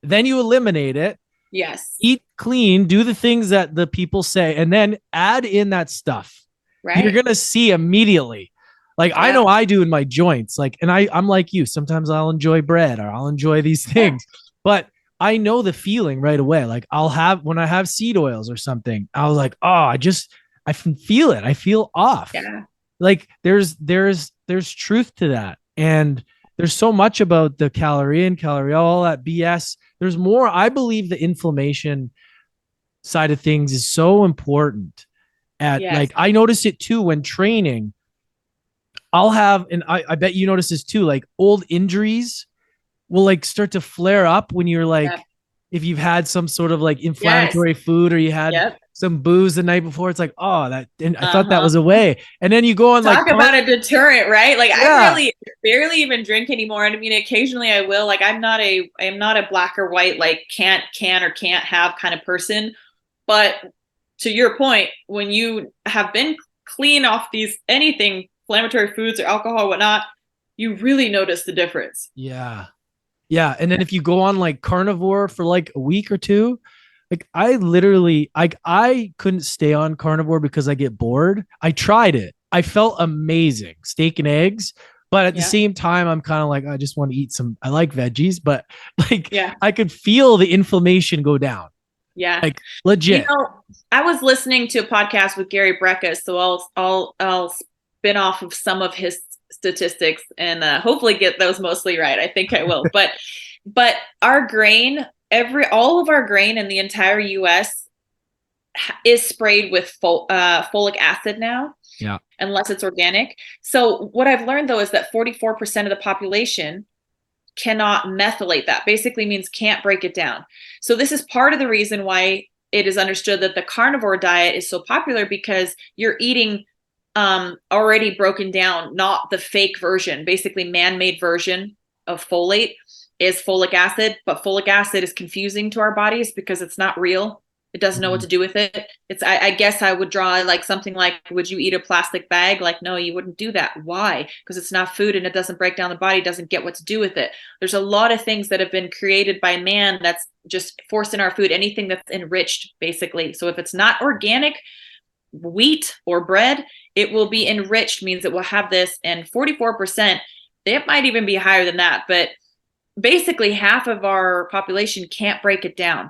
Then you eliminate it. Yes. Eat clean, do the things that the people say, and then add in that stuff. Right. You're going to see immediately. Like, I know I do in my joints. Like, and I'm like you. Sometimes I'll enjoy bread or I'll enjoy these things, but I know the feeling right away. Like, when I have seed oils or something, I was like, oh, I can feel it. I feel off. Yeah. Like, there's truth to that. And there's so much about the calorie in, calorie out, all that BS. There's more. I believe the inflammation side of things is so important. Like, I notice it too when training. I'll have, and I bet you notice this too, like, old injuries will like start to flare up when you're like, if you've had some sort of like inflammatory food, or you had some booze the night before, it's like, oh, and I thought that was away. And then you go on, talk about a deterrent, right? Like, I really barely even drink anymore. And I mean, occasionally I will. Like, I'm not a black or white, like, can or can't have kind of person. But to your point, when you have been clean off anything, inflammatory foods or alcohol or whatnot, you really notice the difference. Yeah. Yeah. And then if you go on like carnivore for like a week or two, like, I literally, I couldn't stay on carnivore because I get bored. I tried it. I felt amazing, steak and eggs. But at the same time, I'm kind of like, I just want to eat I like veggies, but like, I could feel the inflammation go down. Yeah. Like, legit. I was listening to a podcast with Gary Brecka, so I'll spin off of some of his statistics and hopefully get those mostly right. I think I will. But our grain, all of our grain in the entire US is sprayed with folic acid now. Yeah. Unless it's organic. So what I've learned though is that 44% of the population cannot methylate that. Basically means can't break it down. So this is part of the reason why it is understood that the carnivore diet is so popular, because you're eating already broken down, not the fake version. Basically, man-made version of folate is folic acid, but folic acid is confusing to our bodies because it's not real. It doesn't know what to do with it. I guess I would draw like something like, would you eat a plastic bag? Like, no, you wouldn't do that. Why? Because it's not food and it doesn't break down the body, doesn't get what to do with it. There's a lot of things that have been created by man that's just forced in our food, anything that's enriched, basically. So if it's not organic wheat or bread, it will be enriched, means it will have this. And 44%, it might even be higher than that. But basically half of our population can't break it down,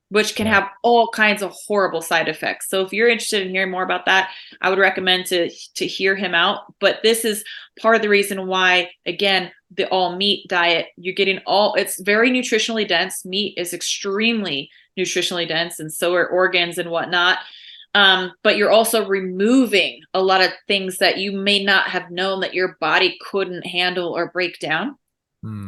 which can have all kinds of horrible side effects. So if you're interested in hearing more about that, I would recommend to hear him out. But this is part of the reason why, again, the all meat diet, you're getting it's very nutritionally dense. Meat is extremely nutritionally dense, and so are organs and whatnot. But you're also removing a lot of things that you may not have known that your body couldn't handle or break down.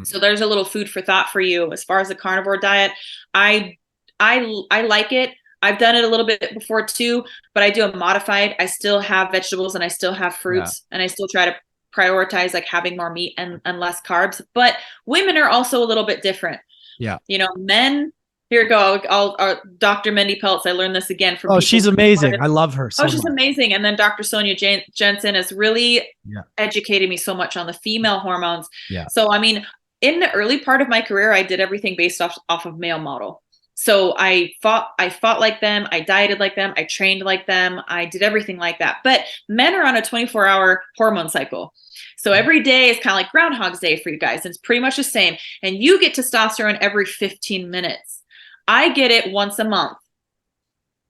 So there's a little food for thought for you. As far as the carnivore diet, I like it. I've done it a little bit before too, but I do a modified. I still have vegetables and I still have fruits, and I still try to prioritize like having more meat and less carbs. But women are also a little bit different. Yeah. Men here we go. Dr. Mindy Peltz. I learned this again from Oh, people. she's amazing. I love her so Oh, she's much. amazing. And then Dr. Sonia Jensen has really Yeah. educated me so much on the female hormones. Yeah. So, I mean, in the early part of my career, I did everything based off of male model. So I fought like them. I dieted like them. I trained like them. I did everything like that. But men are on a 24-hour hormone cycle. So every day is kind of like Groundhog's Day for you guys. It's pretty much the same. And you get testosterone every 15 minutes. I get it once a month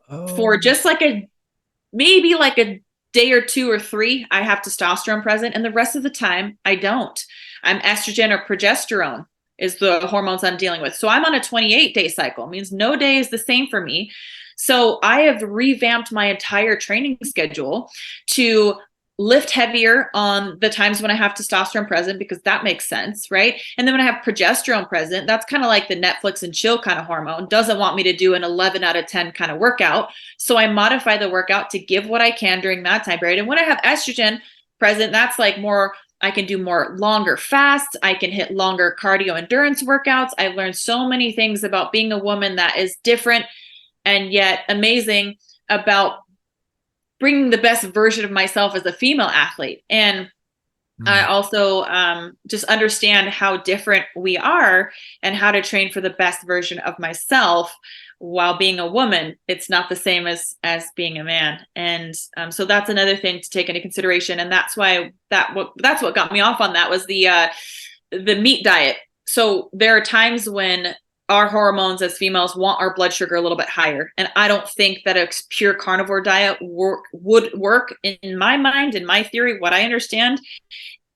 for just like maybe like a day or 2 or 3. I have testosterone present, and the rest of the time I don't. I'm estrogen or progesterone is the hormones I'm dealing with. So I'm on a 28-day cycle. It means no day is the same for me. So I have revamped my entire training schedule to lift heavier on the times when I have testosterone present, because that makes sense, right? And then when I have progesterone present, that's kind of like the Netflix and chill kind of hormone. Doesn't want me to do an 11 out of 10 kind of workout. So I modify the workout to give what I can during that time period. And when I have estrogen present, that's like more, I can do more longer fasts. I can hit longer cardio endurance workouts. I've learned so many things about being a woman that is different and yet amazing about bringing the best version of myself as a female athlete. And I also just understand how different we are and how to train for the best version of myself while being a woman. It's not the same as being a man. And so that's another thing to take into consideration. And that's why that's what got me off on that was the meat diet. So there are times when our hormones as females want our blood sugar a little bit higher. And I don't think that a pure carnivore diet would work in my mind, in my theory, what I understand,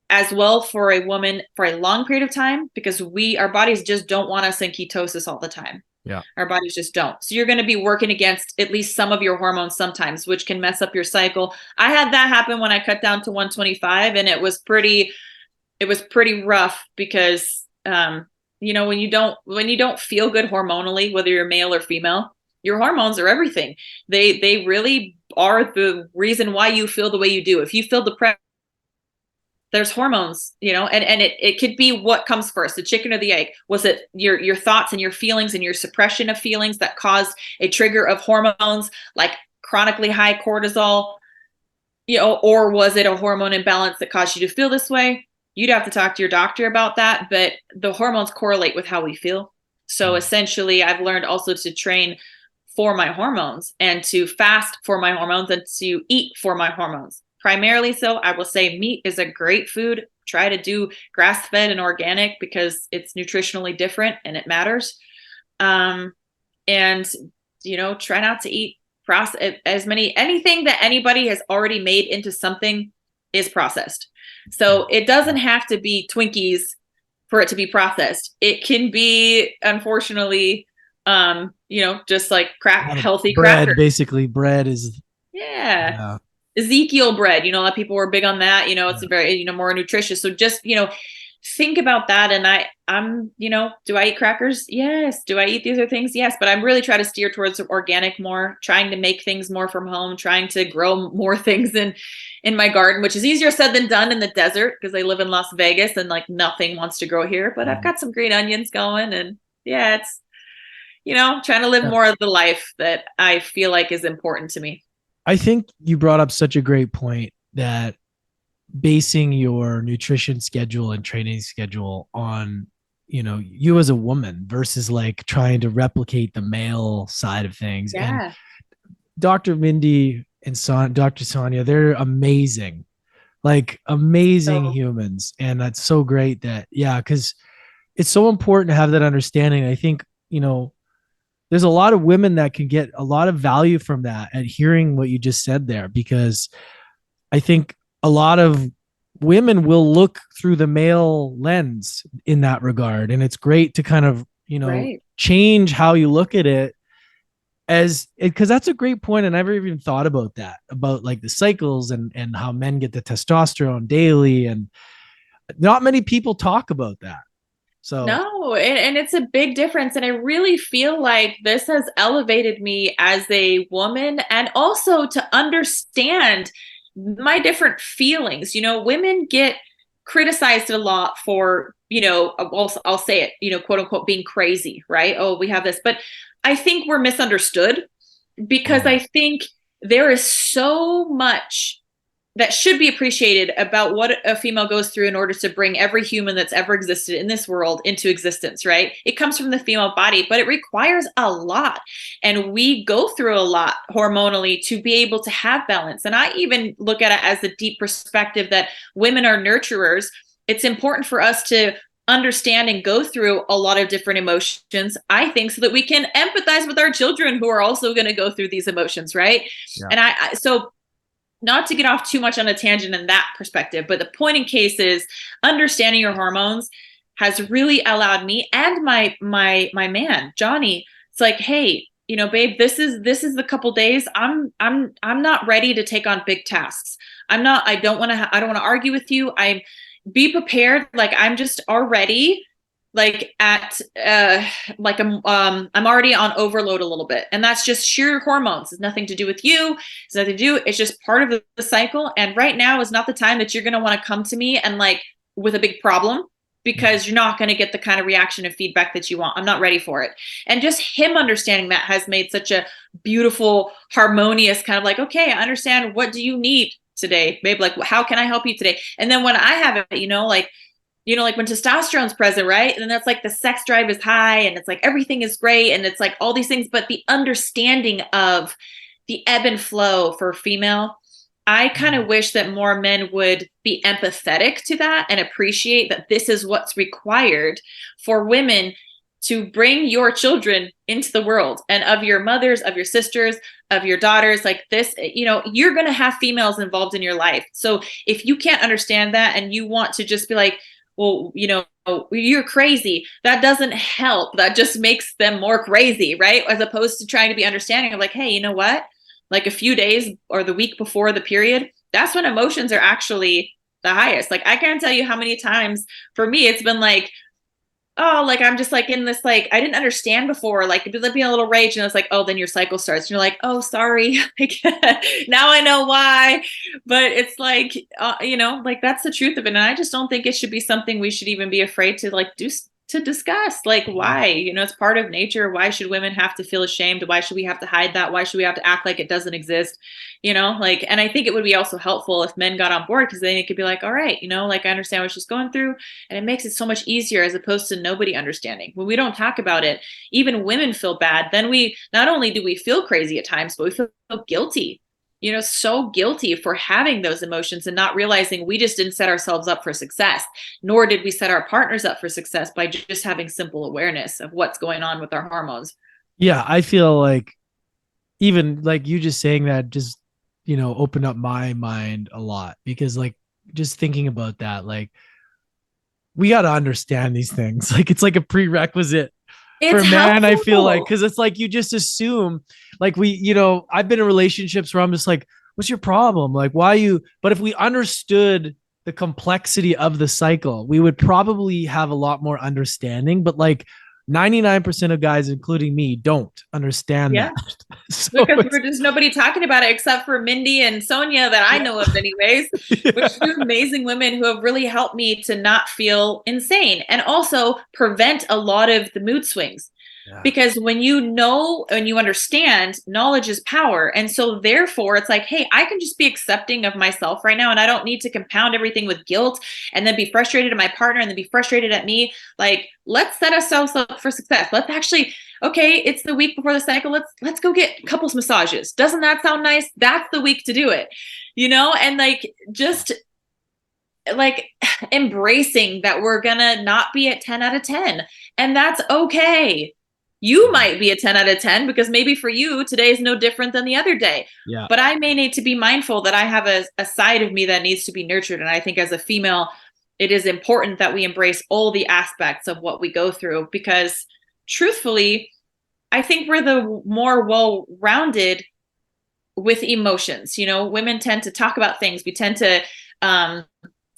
as well for a woman for a long period of time, because our bodies just don't want us in ketosis all the time. Yeah. Our bodies just don't. So you're going to be working against at least some of your hormones sometimes, which can mess up your cycle. I had that happen when I cut down to 125, and it was pretty rough because, when you don't feel good hormonally, whether you're male or female, your hormones are everything. They really are the reason why you feel the way you do. If you feel depressed, there's hormones, and it could be what comes first, the chicken or the egg. Was it your thoughts and your feelings and your suppression of feelings that caused a trigger of hormones like chronically high cortisol, or was it a hormone imbalance that caused you to feel this way? You'd have to talk to your doctor about that, but the hormones correlate with how we feel. So essentially, I've learned also to train for my hormones and to fast for my hormones and to eat for my hormones. Primarily so, I will say meat is a great food. Try to do grass-fed and organic because it's nutritionally different and it matters. And, try not to eat anything that anybody has already made into something is processed. So it doesn't have to be Twinkies for it to be processed. It can be, unfortunately, just like healthy bread. crackers. Basically, bread is Ezekiel bread. A lot of people were big on that. It's very more nutritious. So just think about that. And I'm do I eat crackers? Yes. Do I eat these other things? Yes. But I'm really trying to steer towards organic more, trying to make things more from home, trying to grow more things in my garden, which is easier said than done in the desert because I live in Las Vegas and like nothing wants to grow here. But I've got some green onions going, and it's trying to live more of the life that I feel like is important to me. I think you brought up such a great point that basing your nutrition schedule and training schedule on, you as a woman versus like trying to replicate the male side of things. Yeah. And Dr. Mindy and Dr. Sonia, they're amazing, like amazing humans. And that's so great because it's so important to have that understanding. I think, there's a lot of women that can get a lot of value from that and hearing what you just said there, because I think a lot of women will look through the male lens in that regard. And it's great to kind of, change how you look at it because that's a great point. I never even thought about that, about like the cycles and how men get the testosterone daily. And not many people talk about that. So no, and it's a big difference. And I really feel like this has elevated me as a woman and also to understand my different feelings. Women get criticized a lot for I'll say it, quote unquote, being crazy, right? Oh, we have this. But I think we're misunderstood because I think there is so much that should be appreciated about what a female goes through in order to bring every human that's ever existed in this world into existence, right? It comes from the female body, but it requires a lot. And we go through a lot hormonally to be able to have balance. And I even look at it as a deep perspective that women are nurturers. It's important for us to understand and go through a lot of different emotions, I think, so that we can empathize with our children who are also going to go through these emotions, right? Yeah. And so not to get off too much on a tangent in that perspective, but the point in case is understanding your hormones has really allowed me and my man, Johnny, it's like, hey, babe, this is the couple days. I'm not ready to take on big tasks. I don't want to argue with you. Be prepared. Like, I'm just already like at I'm already on overload a little bit, and that's just sheer hormones. It's nothing to do with you. It's nothing to do. It's just part of the cycle. And right now is not the time that you're going to want to come to me and like with a big problem, because you're not going to get the kind of reaction and feedback that you want. I'm not ready for it. And just him understanding that has made such a beautiful, harmonious kind of like, okay, I understand. What do you need today, babe? Like, how can I help you today? And then when I have it, like when testosterone's present, right? And then that's like the sex drive is high and it's like everything is great and it's like all these things, but the understanding of the ebb and flow for female, I kind of wish that more men would be empathetic to that and appreciate that this is what's required for women to bring your children into the world, and of your mothers, of your sisters, of your daughters, like this, you're going to have females involved in your life. So if you can't understand that and you want to just be like, well, you're crazy, that doesn't help. That just makes them more crazy, right? As opposed to trying to be understanding of like, hey, you know what? Like a few days or the week before the period, that's when emotions are actually the highest. Like, I can't tell you how many times for me, it's been like, oh, like I'm just like in this, like I didn't understand before, like it'd be a little rage, and it's like, oh, then your cycle starts. And you're like, oh, sorry, now I know why. But it's like, like that's the truth of it. And I just don't think it should be something we should even be afraid to like to discuss. Like, why? It's part of nature. Why should women have to feel ashamed? Why should we have to hide that? Why should we have to act like it doesn't exist? And I think it would be also helpful if men got on board, because then it could be like, all right, like I understand what she's going through, and it makes it so much easier as opposed to nobody understanding. When we don't talk about it, even women feel bad. Then we not only do we feel crazy at times, but we feel guilty. So guilty for having those emotions and not realizing we just didn't set ourselves up for success, nor did we set our partners up for success by just having simple awareness of what's going on with our hormones. Yeah, I feel like even like you just saying that just, opened up my mind a lot, because like just thinking about that, like we got to understand these things. Like it's like a prerequisite for man, I feel like, because it's like you just assume, like I've been in relationships where I'm just like, what's your problem? Like, why you? But if we understood the complexity of the cycle, we would probably have a lot more understanding. But like 99% of guys, including me, don't understand that. So because there's nobody talking about it except for Mindy and Sonia that I know of anyways, which are amazing women who have really helped me to not feel insane and also prevent a lot of the mood swings. Yeah. Because when you know and you understand, knowledge is power. And so therefore it's like, hey, I can just be accepting of myself right now. And I don't need to compound everything with guilt and then be frustrated at my partner and then be frustrated at me. Like, let's set ourselves up for success. Let's actually, okay, it's the week before the cycle. Let's go get couples massages. Doesn't that sound nice? That's the week to do it, and like, just like embracing that we're gonna not be at 10 out of 10. And that's okay. You might be a 10 out of 10 because maybe for you, today is no different than the other day. Yeah. But I may need to be mindful that I have a side of me that needs to be nurtured. And I think as a female, it is important that we embrace all the aspects of what we go through, because truthfully, I think we're the more well-rounded with emotions. Women tend to talk about things. We tend to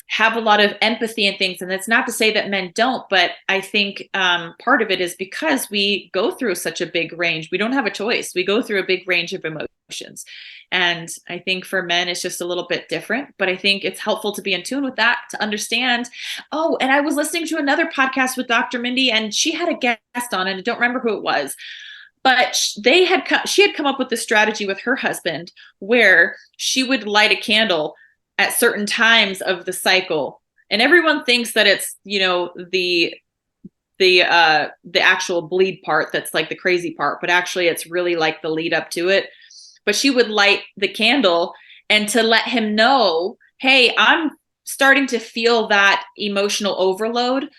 have a lot of empathy and things. And that's not to say that men don't, but I think part of it is because we go through such a big range. We don't have a choice. We go through a big range of emotions. And I think for men, it's just a little bit different. But I think it's helpful to be in tune with that, to understand. Oh, and I was listening to another podcast with Dr. Mindy, and she had a guest on, and I don't remember who it was. But she had come up with this strategy with her husband where she would light a candle at certain times of the cycle. And everyone thinks that it's, the actual bleed part that's like the crazy part, but actually it's really like the lead up to it. But she would light the candle and to let him know, hey, I'm starting to feel that emotional overload.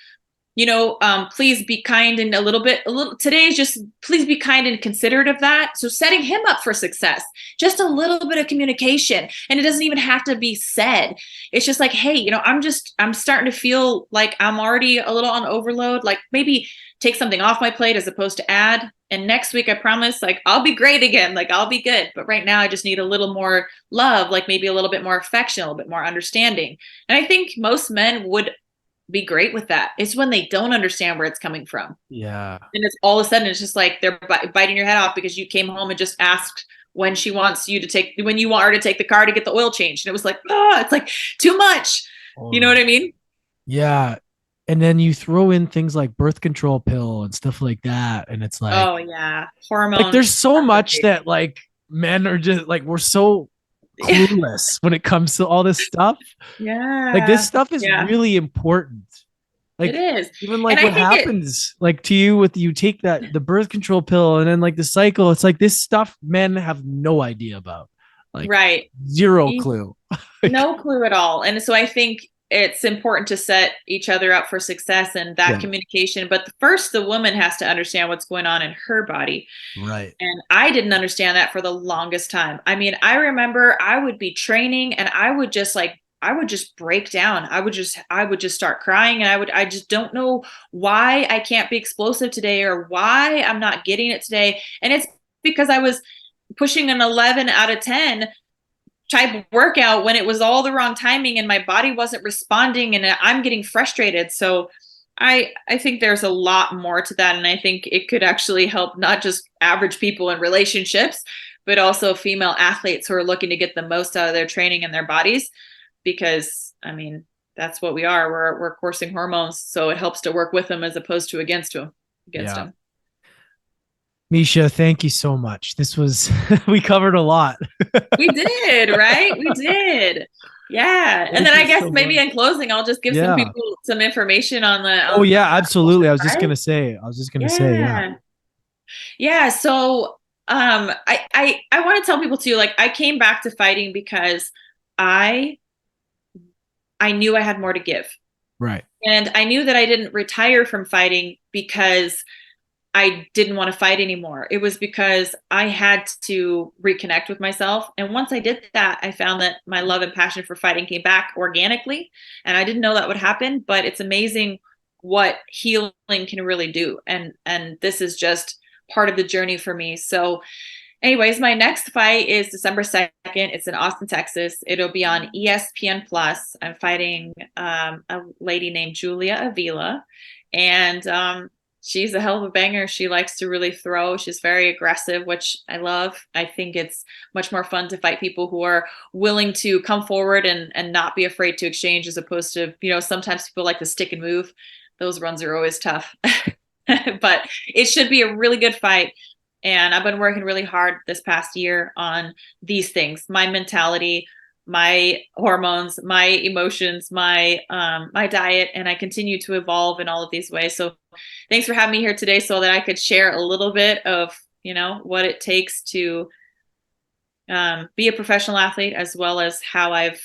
Please be kind and today is just please be kind and considerate of that. So setting him up for success, just a little bit of communication, and it doesn't even have to be said. It's just like, hey, I'm starting to feel like I'm already a little on overload. Like maybe take something off my plate as opposed to add. And next week, I promise, like, I'll be great again. Like, I'll be good. But right now I just need a little more love, like maybe a little bit more affection, a little bit more understanding. And I think most men would be great with that. It's when they don't understand where it's coming from. Yeah. And it's all of a sudden, it's just like they're biting your head off because you came home and just asked when you want her to take the car to get the oil changed. And it was like, it's like too much. You know what I mean? Yeah. And then you throw in things like birth control pill and stuff like that. And it's like, oh yeah. Hormone. Like there's so much that like men are just like, we're so clueless when it comes to all this stuff. Yeah. Like this stuff is really important. Like it is. Even like what happens like to you with you take the birth control pill and then like the cycle, it's like this stuff men have no idea about. Like right. Zero clue. No clue at all. And so I think it's important to set each other up for success and that communication. But first, the woman has to understand what's going on in her body. Right. And I didn't understand that for the longest time. I mean, I remember I would be training and I would just break down. I would just start crying, and I just don't know why I can't be explosive today or why I'm not getting it today. And it's because I was pushing an 11 out of 10 type of workout when it was all the wrong timing and my body wasn't responding and I'm getting frustrated. So I think there's a lot more to that. And I think it could actually help not just average people in relationships, but also female athletes who are looking to get the most out of their training and their bodies. Because I mean, that's what we are. We're coursing hormones. So it helps to work with them as opposed to against them. Miesha, thank you so much. This was, we covered a lot. We did, right? We did. Yeah. And then I guess maybe in closing, I'll just give some people some information on the. Absolutely. I was just going to say, Yeah. So I want to tell people too, like I came back to fighting because I knew I had more to give. Right. And I knew that I didn't retire from fighting because I didn't want to fight anymore. It was because I had to reconnect with myself. And once I did that, I found that my love and passion for fighting came back organically. And I didn't know that would happen, but it's amazing what healing can really do. And this is just part of the journey for me. So anyways, my next fight is December 2nd. It's in Austin, Texas. It'll be on ESPN Plus. I'm fighting a lady named Julia Avila. And she's a hell of a banger. She likes to really throw. She's very aggressive, which I love. I think it's much more fun to fight people who are willing to come forward and not be afraid to exchange, as opposed to, sometimes people like to stick and move. Those runs are always tough. But it should be a really good fight. And I've been working really hard this past year on these things: my mentality, my hormones, my emotions, my diet, and I continue to evolve in all of these ways. So thanks for having me here today so that I could share a little bit of, what it takes to be a professional athlete, as well as how I've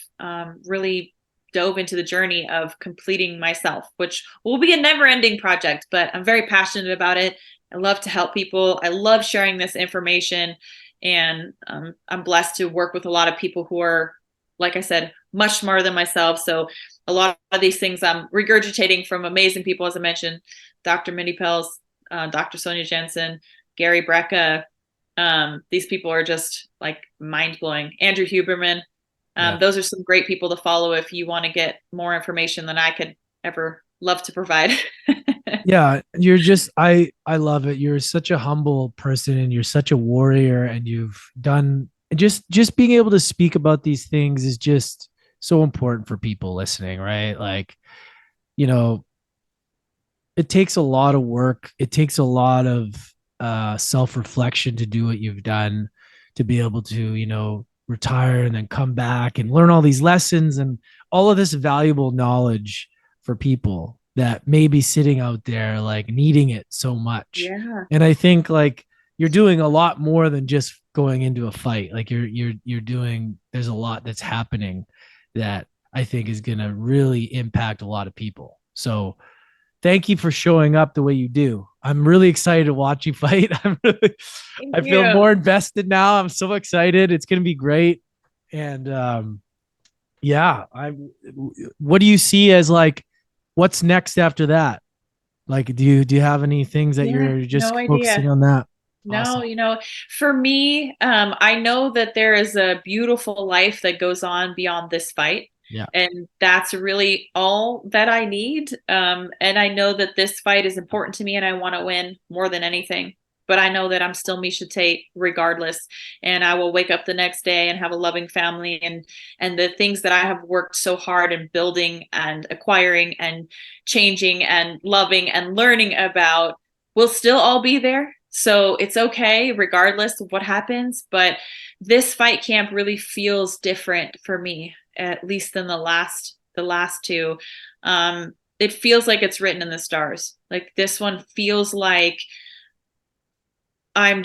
really dove into the journey of completing myself, which will be a never-ending project, but I'm very passionate about it. I love to help people. I love sharing this information, and I'm blessed to work with a lot of people who are, like I said, much smarter than myself. So a lot of these things I'm regurgitating from amazing people, as I mentioned, Dr. Mindy Pelz, Dr. Sonia Jensen, Gary Brecka. These people are just like mind-blowing. Andrew Huberman. Yeah. Those are some great people to follow if you want to get more information than I could ever love to provide. Yeah, you're just I love it. You're such a humble person and you're such a warrior and you've done just being able to speak about these things is just so important for people listening, right? Like, you know, it takes a lot of work. It takes a lot of self-reflection to do what you've done, to be able to, retire and then come back and learn all these lessons and all of this valuable knowledge for people that may be sitting out there like needing it so much. Yeah. And I think like you're doing a lot more than just going into a fight. Like you're doing, there's a lot that's happening that I think is going to really impact a lot of people. So thank you for showing up the way you do. I'm really excited to watch you fight. Thank I feel you. more invested now. I'm so excited. It's going to be great. And yeah, what do you see as like what's next after that? Like do you have any things that Yeah, you're just no focusing idea. on that? No, Awesome. for me, I know that there is a beautiful life that goes on beyond this fight. Yeah. And that's really all that I need. And I know that this fight is important to me and I want to win more than anything. But I know that I'm still Miesha Tate regardless. And I will wake up the next day and have a loving family and the things that I have worked so hard in building and acquiring and changing and loving and learning about will still all be there. So it's okay regardless of what happens. But this fight camp really feels different for me, at least than the last two. It feels like it's written in the stars. Like this one feels like I'm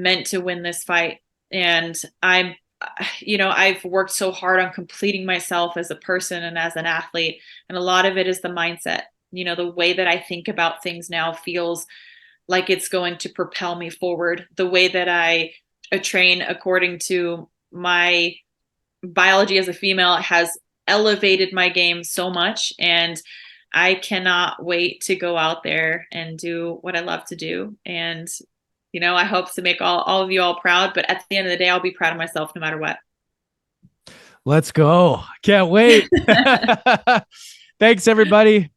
meant to win this fight. And I've worked so hard on completing myself as a person and as an athlete. And a lot of it is the mindset. The way that I think about things now feels like it's going to propel me forward. The way that I train according to my biology as a female has elevated my game so much. And I cannot wait to go out there and do what I love to do. And I hope to make all of you all proud, but at the end of the day, I'll be proud of myself no matter what. Let's go. Can't wait. Thanks everybody.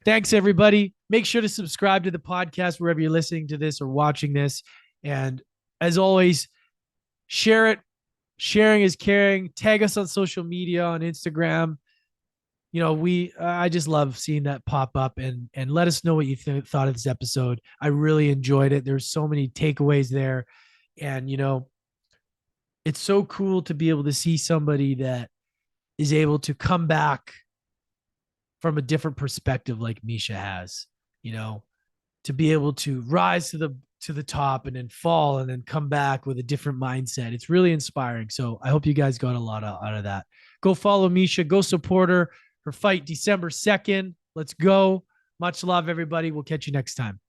Thanks, everybody. Make sure to subscribe to the podcast wherever you're listening to this or watching this. And as always, share it. Sharing is caring. Tag us on social media on Instagram. I just love seeing that pop up and let us know what you thought of this episode. I really enjoyed it. There's so many takeaways there. And, it's so cool to be able to see somebody that is able to come back from a different perspective like Miesha has, to be able to rise to the top and then fall and then come back with a different mindset. It's really inspiring. So I hope you guys got a lot out of that. Go follow Miesha, go support her. Her fight December 2nd. Let's go. Much love, everybody. We'll catch you next time.